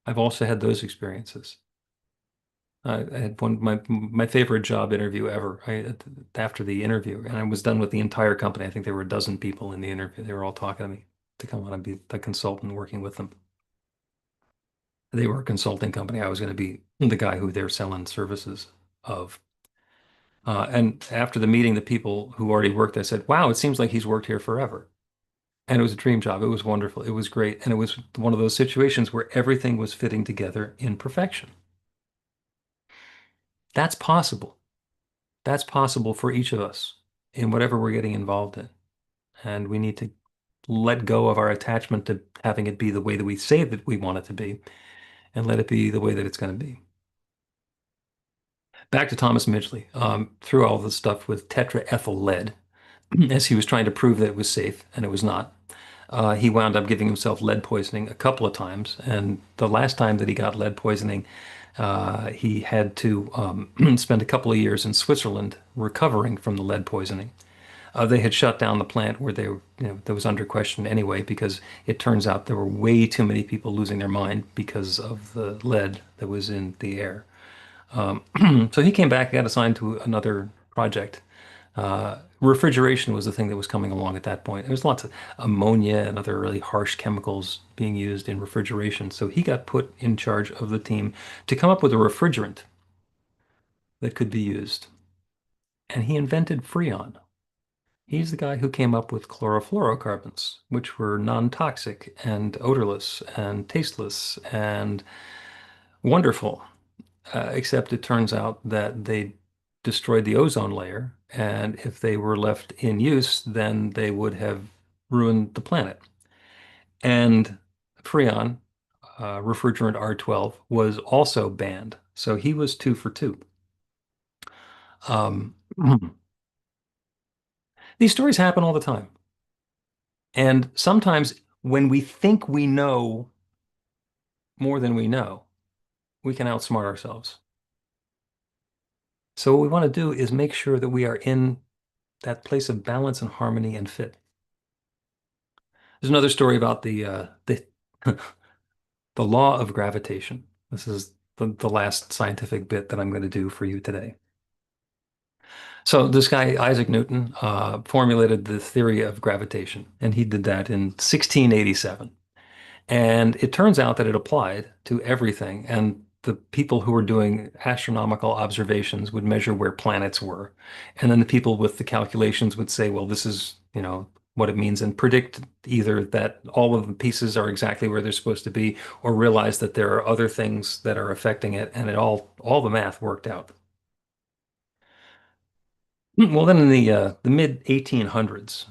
I've also had those experiences. I had my favorite job interview ever. After the interview, and I was done with the entire company. I think there were a dozen people in the interview. They were all talking to me to come on and be the consultant working with them. They were a consulting company. I was going to be the guy who they're selling services of. And after the meeting, the people who already worked, I said, "Wow, it seems like he's worked here forever." And it was a dream job. It was wonderful. It was great. And it was one of those situations where everything was fitting together in perfection. That's possible. That's possible for each of us in whatever we're getting involved in. And we need to let go of our attachment to having it be the way that we say that we want it to be and let it be the way that it's going to be. Back to Thomas Midgley, through all the stuff with tetraethyl lead, as he was trying to prove that it was safe, and it was not. He wound up giving himself lead poisoning a couple of times, and the last time that he got lead poisoning, he had to spend a couple of years in Switzerland recovering from the lead poisoning. They had shut down the plant where that was under question anyway, because it turns out there were way too many people losing their mind because of the lead that was in the air. So he came back, got assigned to another project. Refrigeration was the thing that was coming along at that point. There was lots of ammonia and other really harsh chemicals being used in refrigeration. So he got put in charge of the team to come up with a refrigerant that could be used. And he invented Freon. He's the guy who came up with chlorofluorocarbons, which were non-toxic and odorless and tasteless and wonderful. Except it turns out that they destroyed the ozone layer, and if they were left in use, then they would have ruined the planet. And Freon, refrigerant R12, was also banned. So he was 2 for 2. Um, these stories happen all the time. And sometimes when we think we know more than we know, we can outsmart ourselves. So what we want to do is make sure that we are in that place of balance and harmony and fit. There's another story about the the law of gravitation. This is the last scientific bit that I'm going to do for you today. So this guy, Isaac Newton, formulated the theory of gravitation, and he did that in 1687. And it turns out that it applied to everything. And the people who were doing astronomical observations would measure where planets were. And then the people with the calculations would say, well, this is, what it means, and predict either that all of the pieces are exactly where they're supposed to be, or realize that there are other things that are affecting it. And all the math worked out. Well, then in the mid 1800s,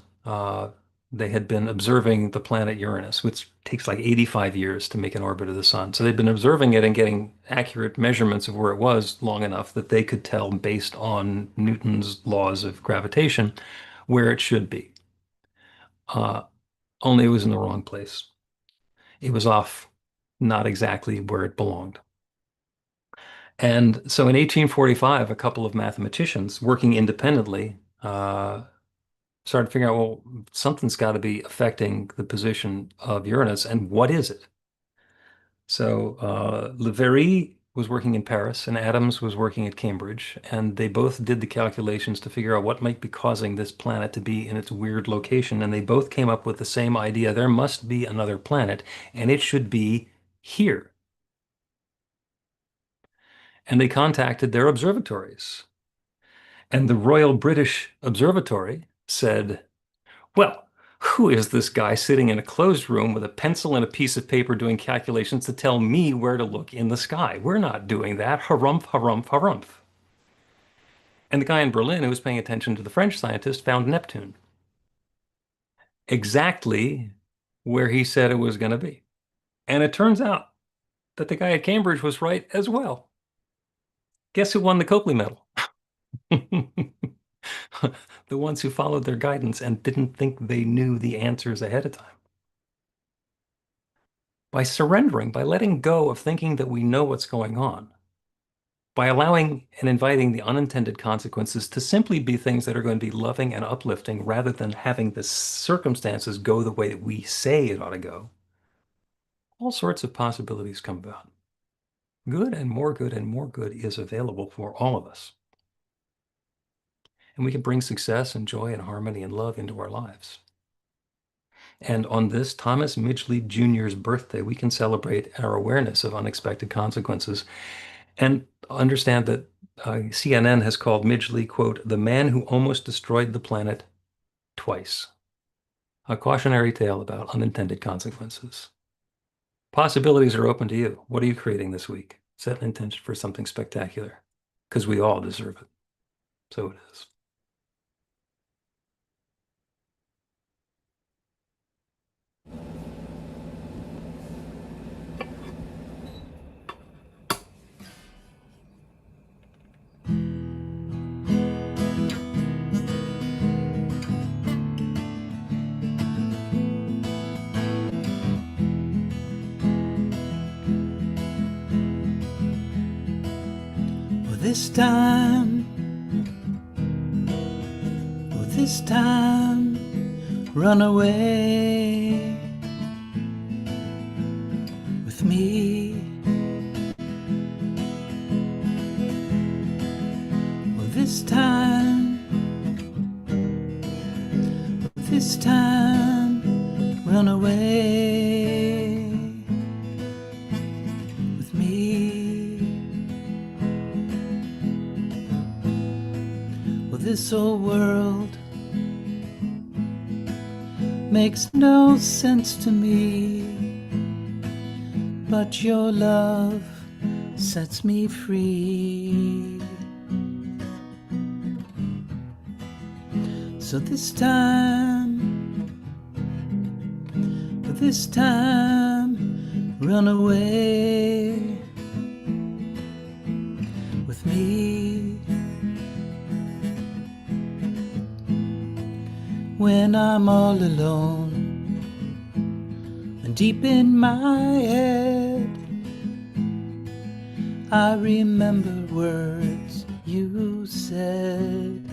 they had been observing the planet Uranus, which takes like 85 years to make an orbit of the sun. So they'd been observing it and getting accurate measurements of where it was long enough that they could tell, based on Newton's laws of gravitation, where it should be. Only it was in the wrong place. It was off, not exactly where it belonged. And so in 1845, a couple of mathematicians working independently started figuring out, well, something's got to be affecting the position of Uranus, and what is it? So Leverrier was working in Paris, and Adams was working at Cambridge, and they both did the calculations to figure out what might be causing this planet to be in its weird location, and they both came up with the same idea. There must be another planet, and it should be here. And they contacted their observatories. And the Royal British Observatory said, well, who is this guy sitting in a closed room with a pencil and a piece of paper doing calculations to tell me where to look in the sky? We're not doing that. Harumph, harumph, harumph. And the guy in Berlin who was paying attention to the French scientist found Neptune. Exactly where he said it was going to be. And it turns out that the guy at Cambridge was right as well. Guess who won the Copley Medal? The ones who followed their guidance and didn't think they knew the answers ahead of time. By surrendering, by letting go of thinking that we know what's going on, by allowing and inviting the unintended consequences to simply be things that are going to be loving and uplifting rather than having the circumstances go the way that we say it ought to go, all sorts of possibilities come about. Good and more good and more good is available for all of us. And we can bring success and joy and harmony and love into our lives. And on this Thomas Midgley Jr.'s birthday, we can celebrate our awareness of unexpected consequences and understand that CNN has called Midgley, quote, the man who almost destroyed the planet twice. A cautionary tale about unintended consequences. Possibilities are open to you. What are you creating this week? Set an intention for something spectacular, because we all deserve it. So it is.
This time, this time, run away with me. This time, run away with me. Well, this old world makes no sense to me, but your love sets me free. So this time, run away with me. When I'm all alone and deep in my head, I remember words you said.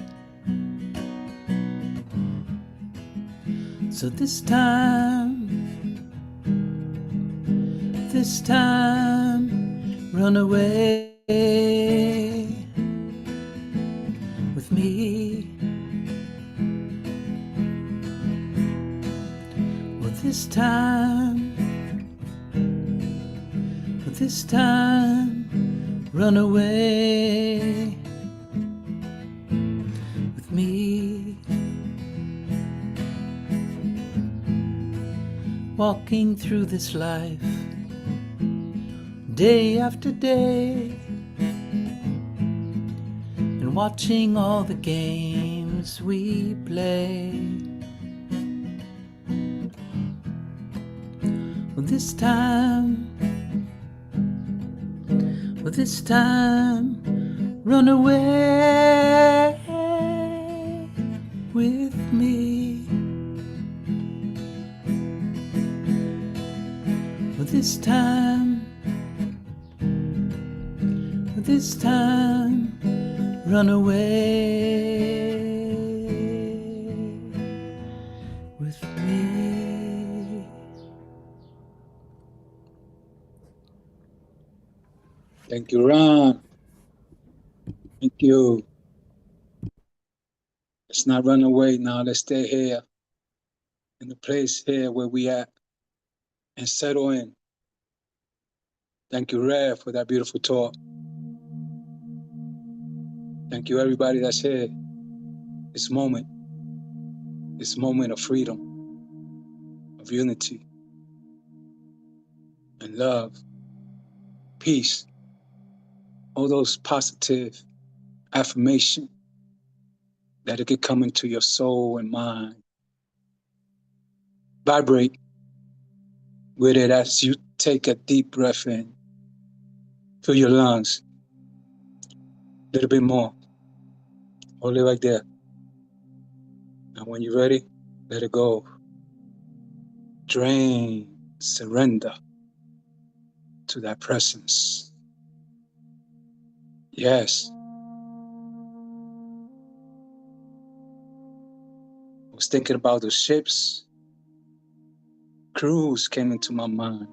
So this time, run away with me. Well, this time, run away with me. Walking through this life, day after day, and watching all the games we play. Well, this time, run away with me. Well, this time, run away with me.
Thank you, Ron. Thank you. Let's not run away now. Let's stay here in the place here where we at and settle in. Thank you, Rev, for that beautiful talk. Thank you, everybody that's here. This moment of freedom, of unity, and love, peace, all those positive affirmation that it could come into your soul and mind. Vibrate with it as you take a deep breath in. Fill your lungs. A little bit more. Hold it right there. And when you're ready, let it go. Drain, surrender to that presence. Yes. I was thinking about the ships. Cruise came into my mind.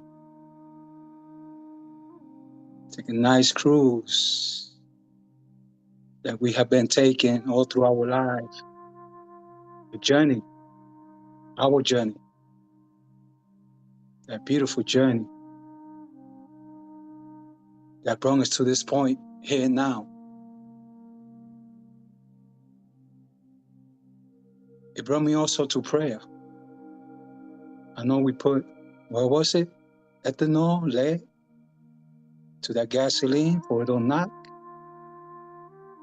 Take a nice cruise that we have been taking all through our life. The journey, our journey, that beautiful journey that brought us to this point here and now. It brought me also to prayer. I know we put, what was it? Ethanol, lead to that gasoline for it don't knock.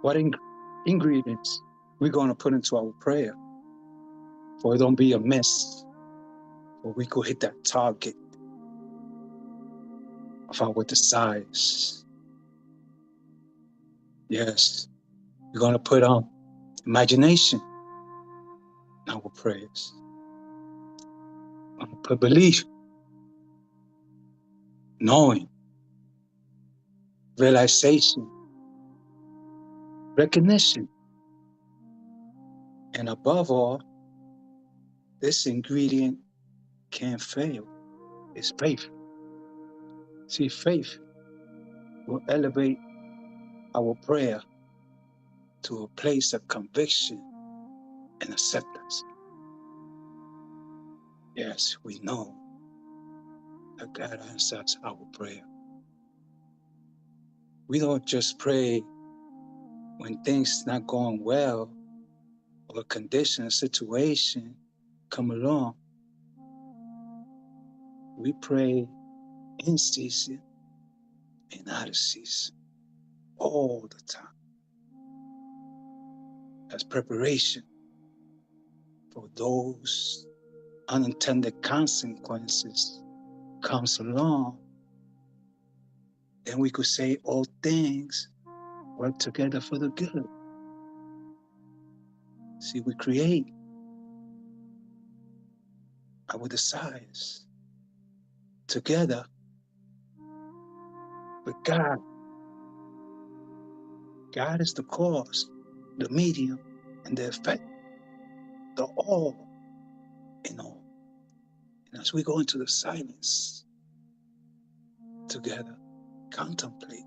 What ingredients we're going to put into our prayer for it don't be a mess, for we could hit that target of our desires. Yes, we're going to put on imagination in our prayers. We're going to put belief, knowing, realization, recognition, and above all, this ingredient can't fail. It's faith. See, faith will elevate our prayer to a place of conviction and acceptance. Yes, we know that God answers our prayer. We don't just pray when things not going well or a condition, a situation come along. We pray in season and out of season all the time as preparation for those unintended consequences comes along. Then we could say all things work together for the good. See, we create our desires together with God. God is the cause, the medium, and the effect, the all in all. And as we go into the silence together, contemplate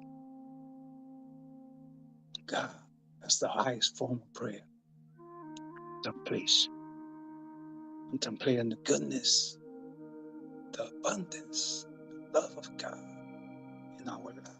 God. That's the highest form of prayer. Contemplation. Contemplating the goodness, the abundance, the love of God in our lives.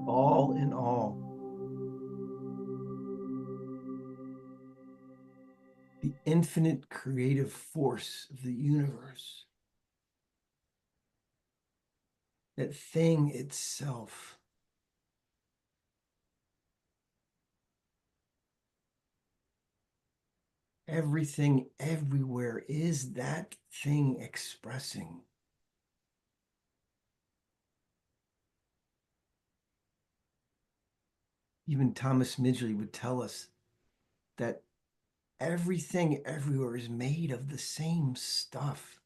All in all, the infinite creative force of the universe, that thing itself. Everything everywhere is that thing expressing. Even Thomas Midgley would tell us that everything everywhere is made of the same stuff.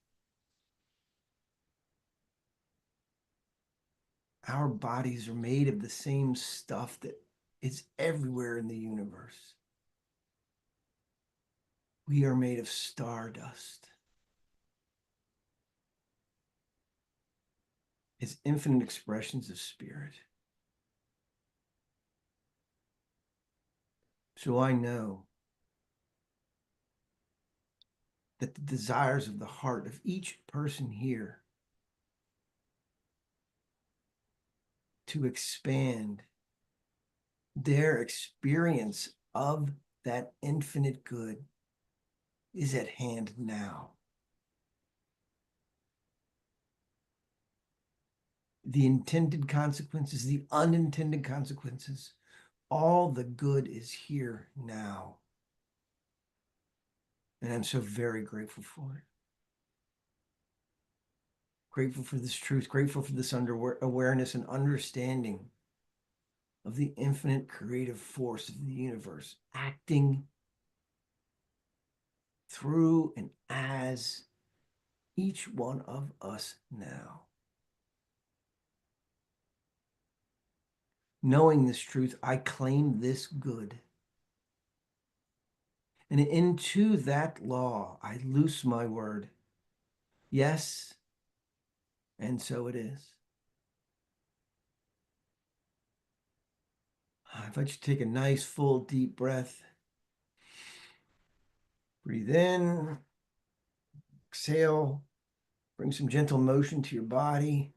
Our bodies are made of the same stuff that is everywhere in the universe. We are made of stardust. It's infinite expressions of spirit. So I know that the desires of the heart of each person here to expand their experience of that infinite good is at hand now. The intended consequences, the unintended consequences, all the good is here now. And I'm so very grateful for it. Grateful for this truth, grateful for this awareness and understanding of the infinite creative force of the universe acting through and as each one of us now. Knowing this truth, I claim this good. And into that law, I loose my word. Yes, and so it is. I invite you to take a nice, full, deep breath. Breathe in, exhale, bring some gentle motion to your body.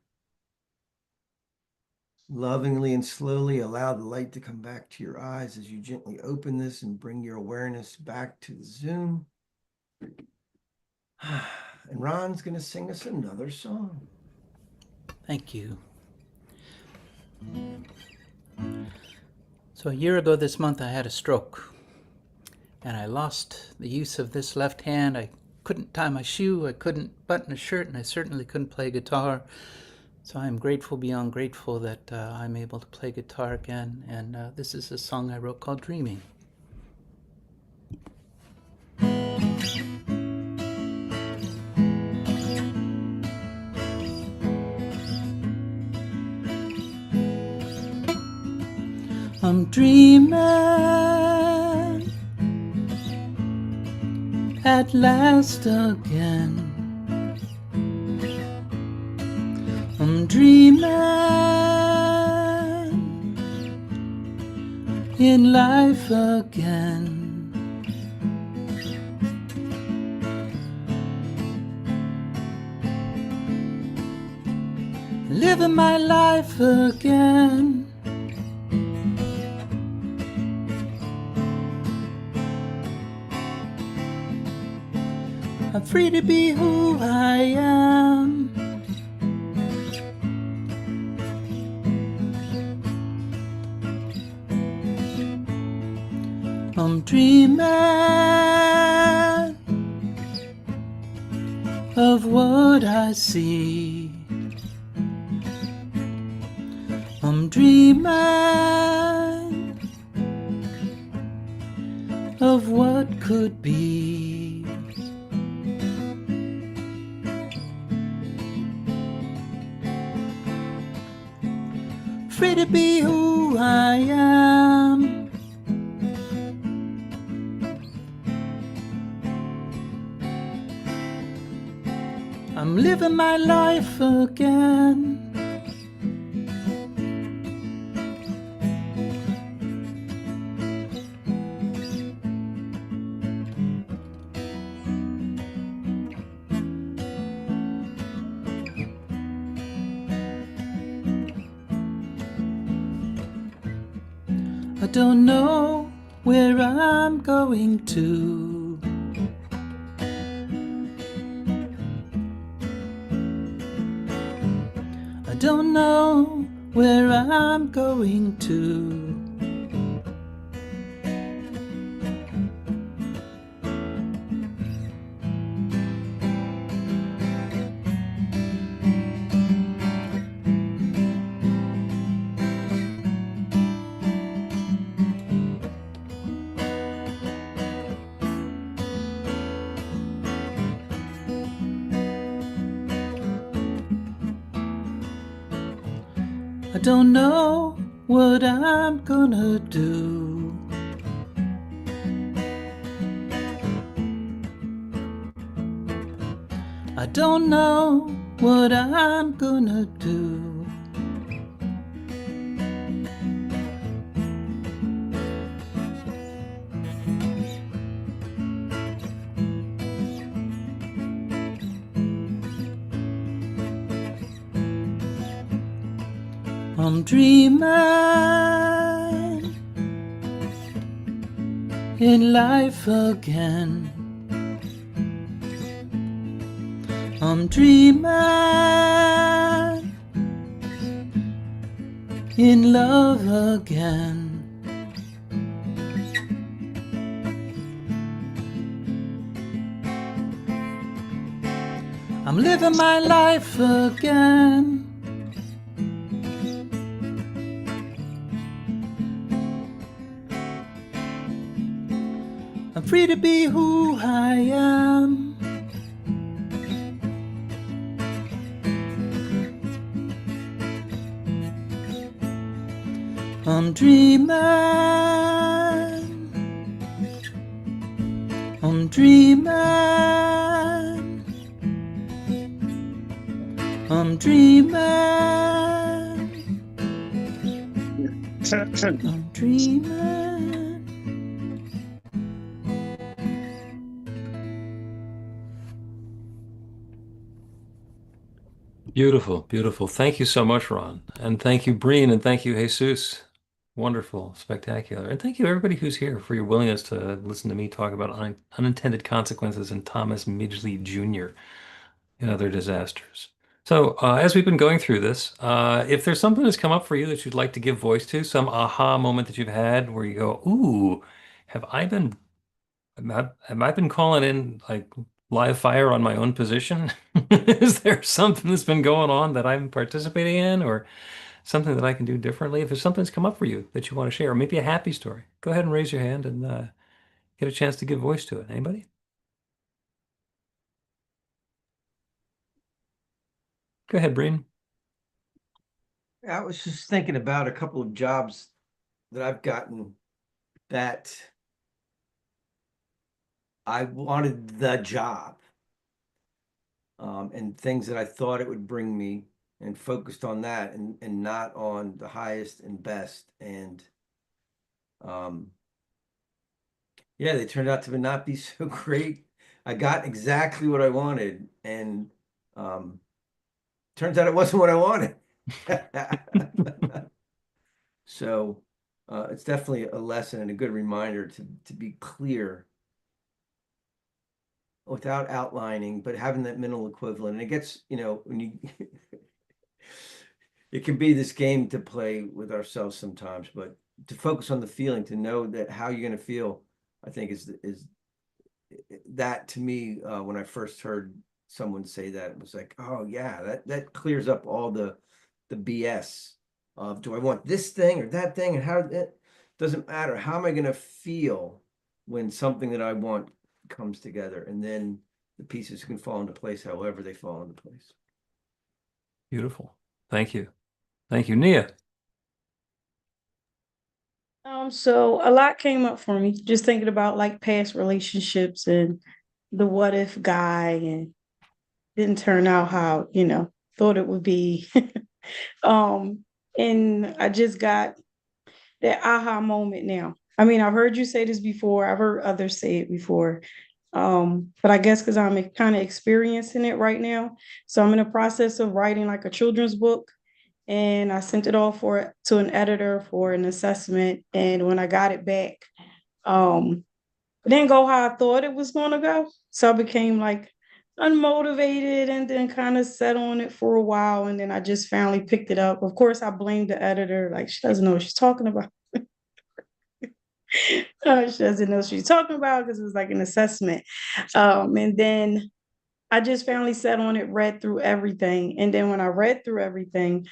Lovingly and slowly allow the light to come back to your eyes as you gently open this and bring your awareness back to the Zoom. And Ron's going to sing us another song.
Thank you. So a year ago this month I had a stroke and I lost the use of this left hand. I couldn't tie my shoe, I couldn't button a shirt, and I certainly couldn't play guitar. So I'm grateful beyond grateful that I'm able to play guitar again, and this is a song I wrote called Dreaming. I'm dreaming at last again. I'm dreaming in life again. Living my life again. I'm free to be who I am. I'm dreaming of what I see. I'm dreaming of what could be. Free to be who I am. I'm living my life again. I don't know where I'm going to. I don't know where I'm going to. don't know what I'm gonna do. I don't know what I'm gonna do. I'm dreaming in life again. I'm dreaming in love again. I'm living my life again. I'm free to be who I am. I'm dreaming. I'm dreaming. I'm dreaming. I'm dreaming.
Beautiful, beautiful. Thank you so much, Ron. And thank you, Breen, and thank you, Jesus. Wonderful, spectacular. And thank you, everybody who's here, for your willingness to listen to me talk about unintended consequences in Thomas Midgley Jr. and other disasters. So, as we've been going through this, if there's something that's come up for you that you'd like to give voice to, some aha moment that you've had where you go, ooh, have I been have I been calling in like live fire on my own position? Is there something that's been going on that I'm participating in, or something that I can do differently? If there's something that's come up for you that you want to share, or maybe a happy story, go ahead and raise your hand and get a chance to give voice to it. Anybody? Go ahead, Breen.
I was just thinking about a couple of jobs that I've gotten that I wanted the job, and things that I thought it would bring me, and focused on that and not on the highest and best. And yeah, they turned out to not be so great. I got exactly what I wanted, and turns out it wasn't what I wanted. So it's definitely a lesson and a good reminder to be clear without outlining, but having that mental equivalent. And it gets, when you it can be this game to play with ourselves sometimes, but to focus on the feeling, to know that how you're going to feel, I think is that, to me, when I first heard someone say that, it was like, oh yeah, that clears up all the BS of, do I want this thing or that thing, and how it doesn't matter. How am I going to feel when something that I want comes together, and then the pieces can fall into place however they fall into place.
Beautiful. Thank you. Thank you, Nia.
So a lot came up for me, just thinking about like past relationships and the what if guy, and didn't turn out how, thought it would be. And I just got that aha moment now. I mean, I've heard you say this before, I've heard others say it before. But I guess because I'm kind of experiencing it right now. So I'm in the process of writing like a children's book, and I sent it off to an editor for an assessment. And when I got it back, it didn't go how I thought it was going to go. So I became like unmotivated, and then kind of sat on it for a while. And then I just finally picked it up. Of course, I blamed the editor, like she doesn't know what she's talking about. She doesn't know what she's talking about because it was like an assessment. And then I just finally sat on it, read through everything. And then when I read through everything,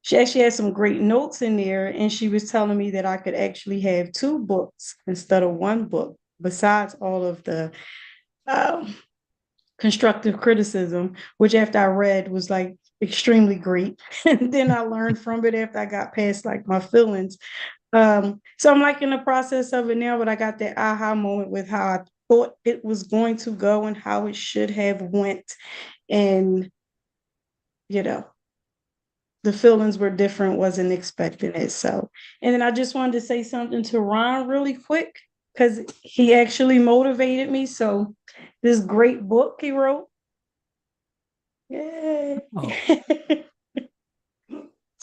she actually had some great notes in there. And she was telling me that I could actually have two books instead of one book, besides all of the constructive criticism, which after I read was like, extremely great. And then I learned from it after I got past like my feelings. So I'm like in the process of it now, but I got that aha moment with how I thought it was going to go and how it should have went. And, you know, the feelings were different, wasn't expecting it. So, and then I just wanted to say something to Ron really quick because he actually motivated me. So, this great book he wrote. Yay.
Oh.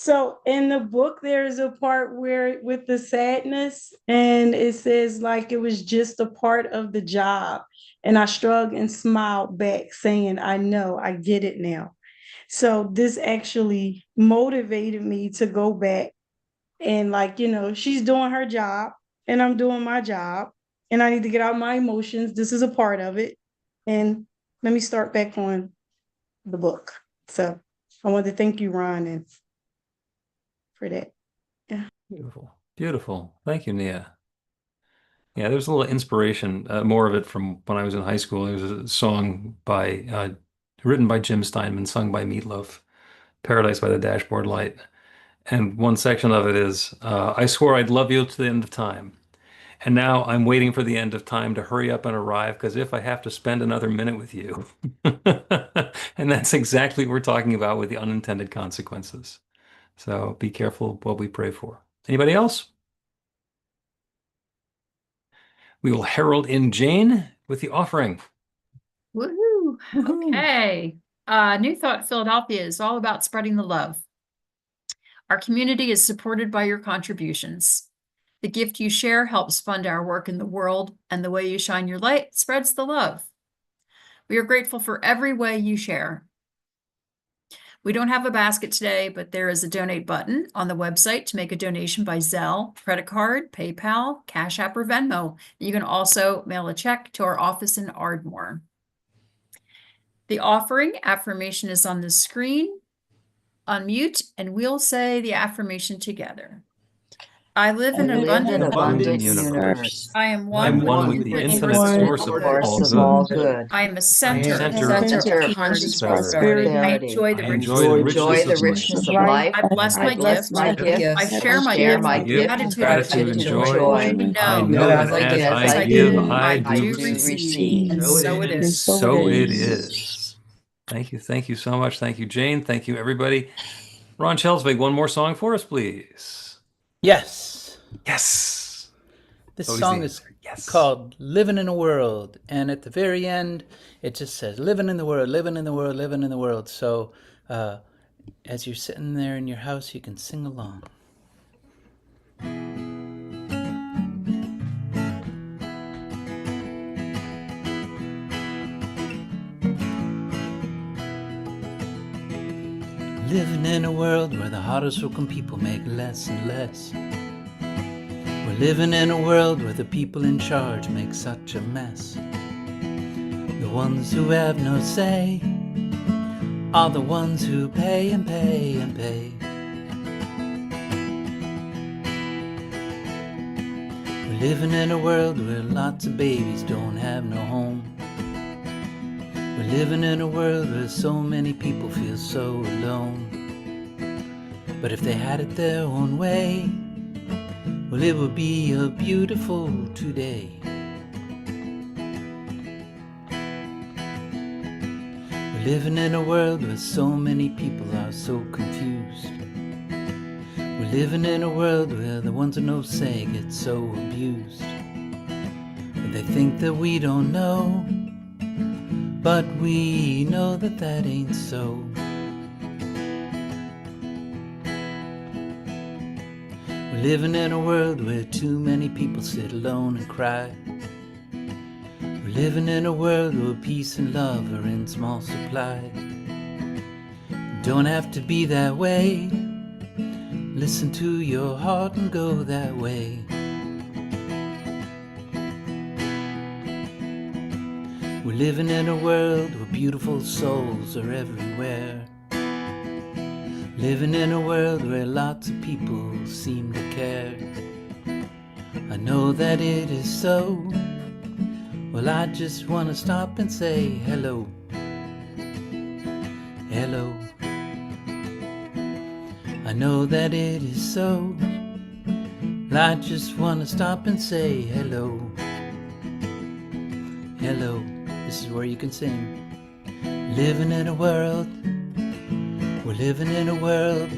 So in the book, there's a part where with the sadness, and it says like it was just a part of the job. And I shrugged and smiled back, saying, I know, I get it now. So this actually motivated me to go back and like, she's doing her job and I'm doing my job and I need to get out my emotions. This is a part of it. And let me start back on the book. So I want to thank you, Ron, and for that.
Beautiful. Beautiful. Thank you, Nia. Yeah, there's a little inspiration, more of it from when I was in high school. There's a song written by Jim Steinman, sung by Meatloaf, Paradise by the Dashboard Light. And one section of it is, I swore I'd love you to the end of time. And now I'm waiting for the end of time to hurry up and arrive, because if I have to spend another minute with you. And that's exactly what we're talking about with the unintended consequences. So be careful what we pray for. Anybody else? We will herald in Jane with the offering.
Woohoo. Okay. New Thought Philadelphia is all about spreading the love. Our community is supported by your contributions. The gift you share helps fund our work in the world, and the way you shine your light spreads the love. We are grateful for every way you share. We don't have a basket today, but there is a donate button on the website to make a donation by Zelle, credit card, PayPal, Cash App, or Venmo. You can also mail a check to our office in Ardmore. The offering affirmation is on the screen. Unmute, and we'll say the affirmation together. I live in an abundant universe. I am one with the infinite source of all good. I am a center of conscious prosperity. I enjoy the richness of life. I bless my gifts. I share my gifts. Gratitude and joy. I know that as I give, I do receive. And so it is. So it is. Thank you. Thank you so much. Thank you, Jane. Thank you, everybody. Ron Chelsvig, one more song for us, please.
Yes.
Yes.
This song is called Living in a World. And at the very end, it just says, living in the world, living in the world, living in the world. So as you're sitting there in your house, you can sing along. Living in a world where the hardest working people make less and less. We're living in a world where the people in charge make such a mess. The ones who have no say are the ones who pay and pay and pay. We're living in a world where lots of babies don't have no home. We're living in a world where so many people feel so alone. But if they had it their own way, well, it would be a beautiful today. We're living in a world where so many people are so confused. We're living in a world where the ones with no say get so abused. But they think that we don't know, but we know that that ain't so. We're living in a world where too many people sit alone and cry. We're living in a world where peace and love are in small supply. Don't have to be that way. Listen to your heart and go that way. We're living in a world where beautiful souls are everywhere. Living in a world where lots of people seem to care. I know that it is so. Well, I just want to stop and say hello. Hello. I know that it is so. I just wanna stop and say hello. Hello, this is where you can sing. Living in a world, we're living in a world,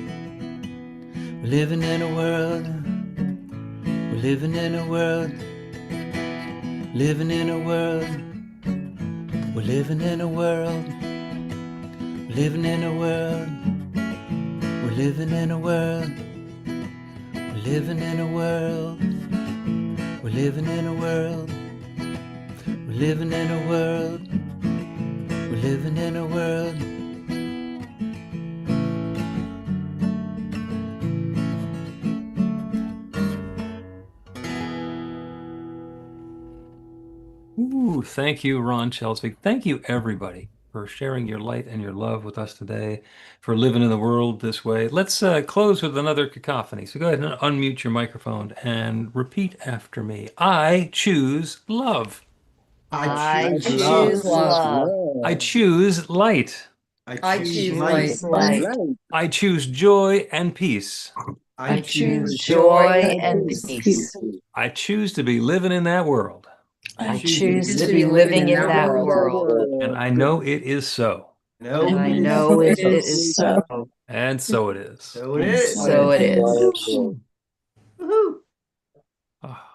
we're living in a world, we're living in a world, living in a world, we're living in a world, living in a world, we're living in a world, we're living in a world, we're living in a world, we're living in a world, we're living in a world.
Ooh, thank you, Ron Chelsvig. Thank you, everybody, for sharing your light and your love with us today, for living in the world this way. Let's close with another cacophony. So go ahead and unmute your microphone and repeat after me. I choose love.
I
choose
choose love.
I choose light.
I choose
light.
light.
I choose joy and peace.
I choose joy and peace.
I choose to be living in that world.
I choose to be living in that world.
And I know it is so.
And I know it is so.
And so it is.
So it is.
So it is.
Woohoo.
Ah.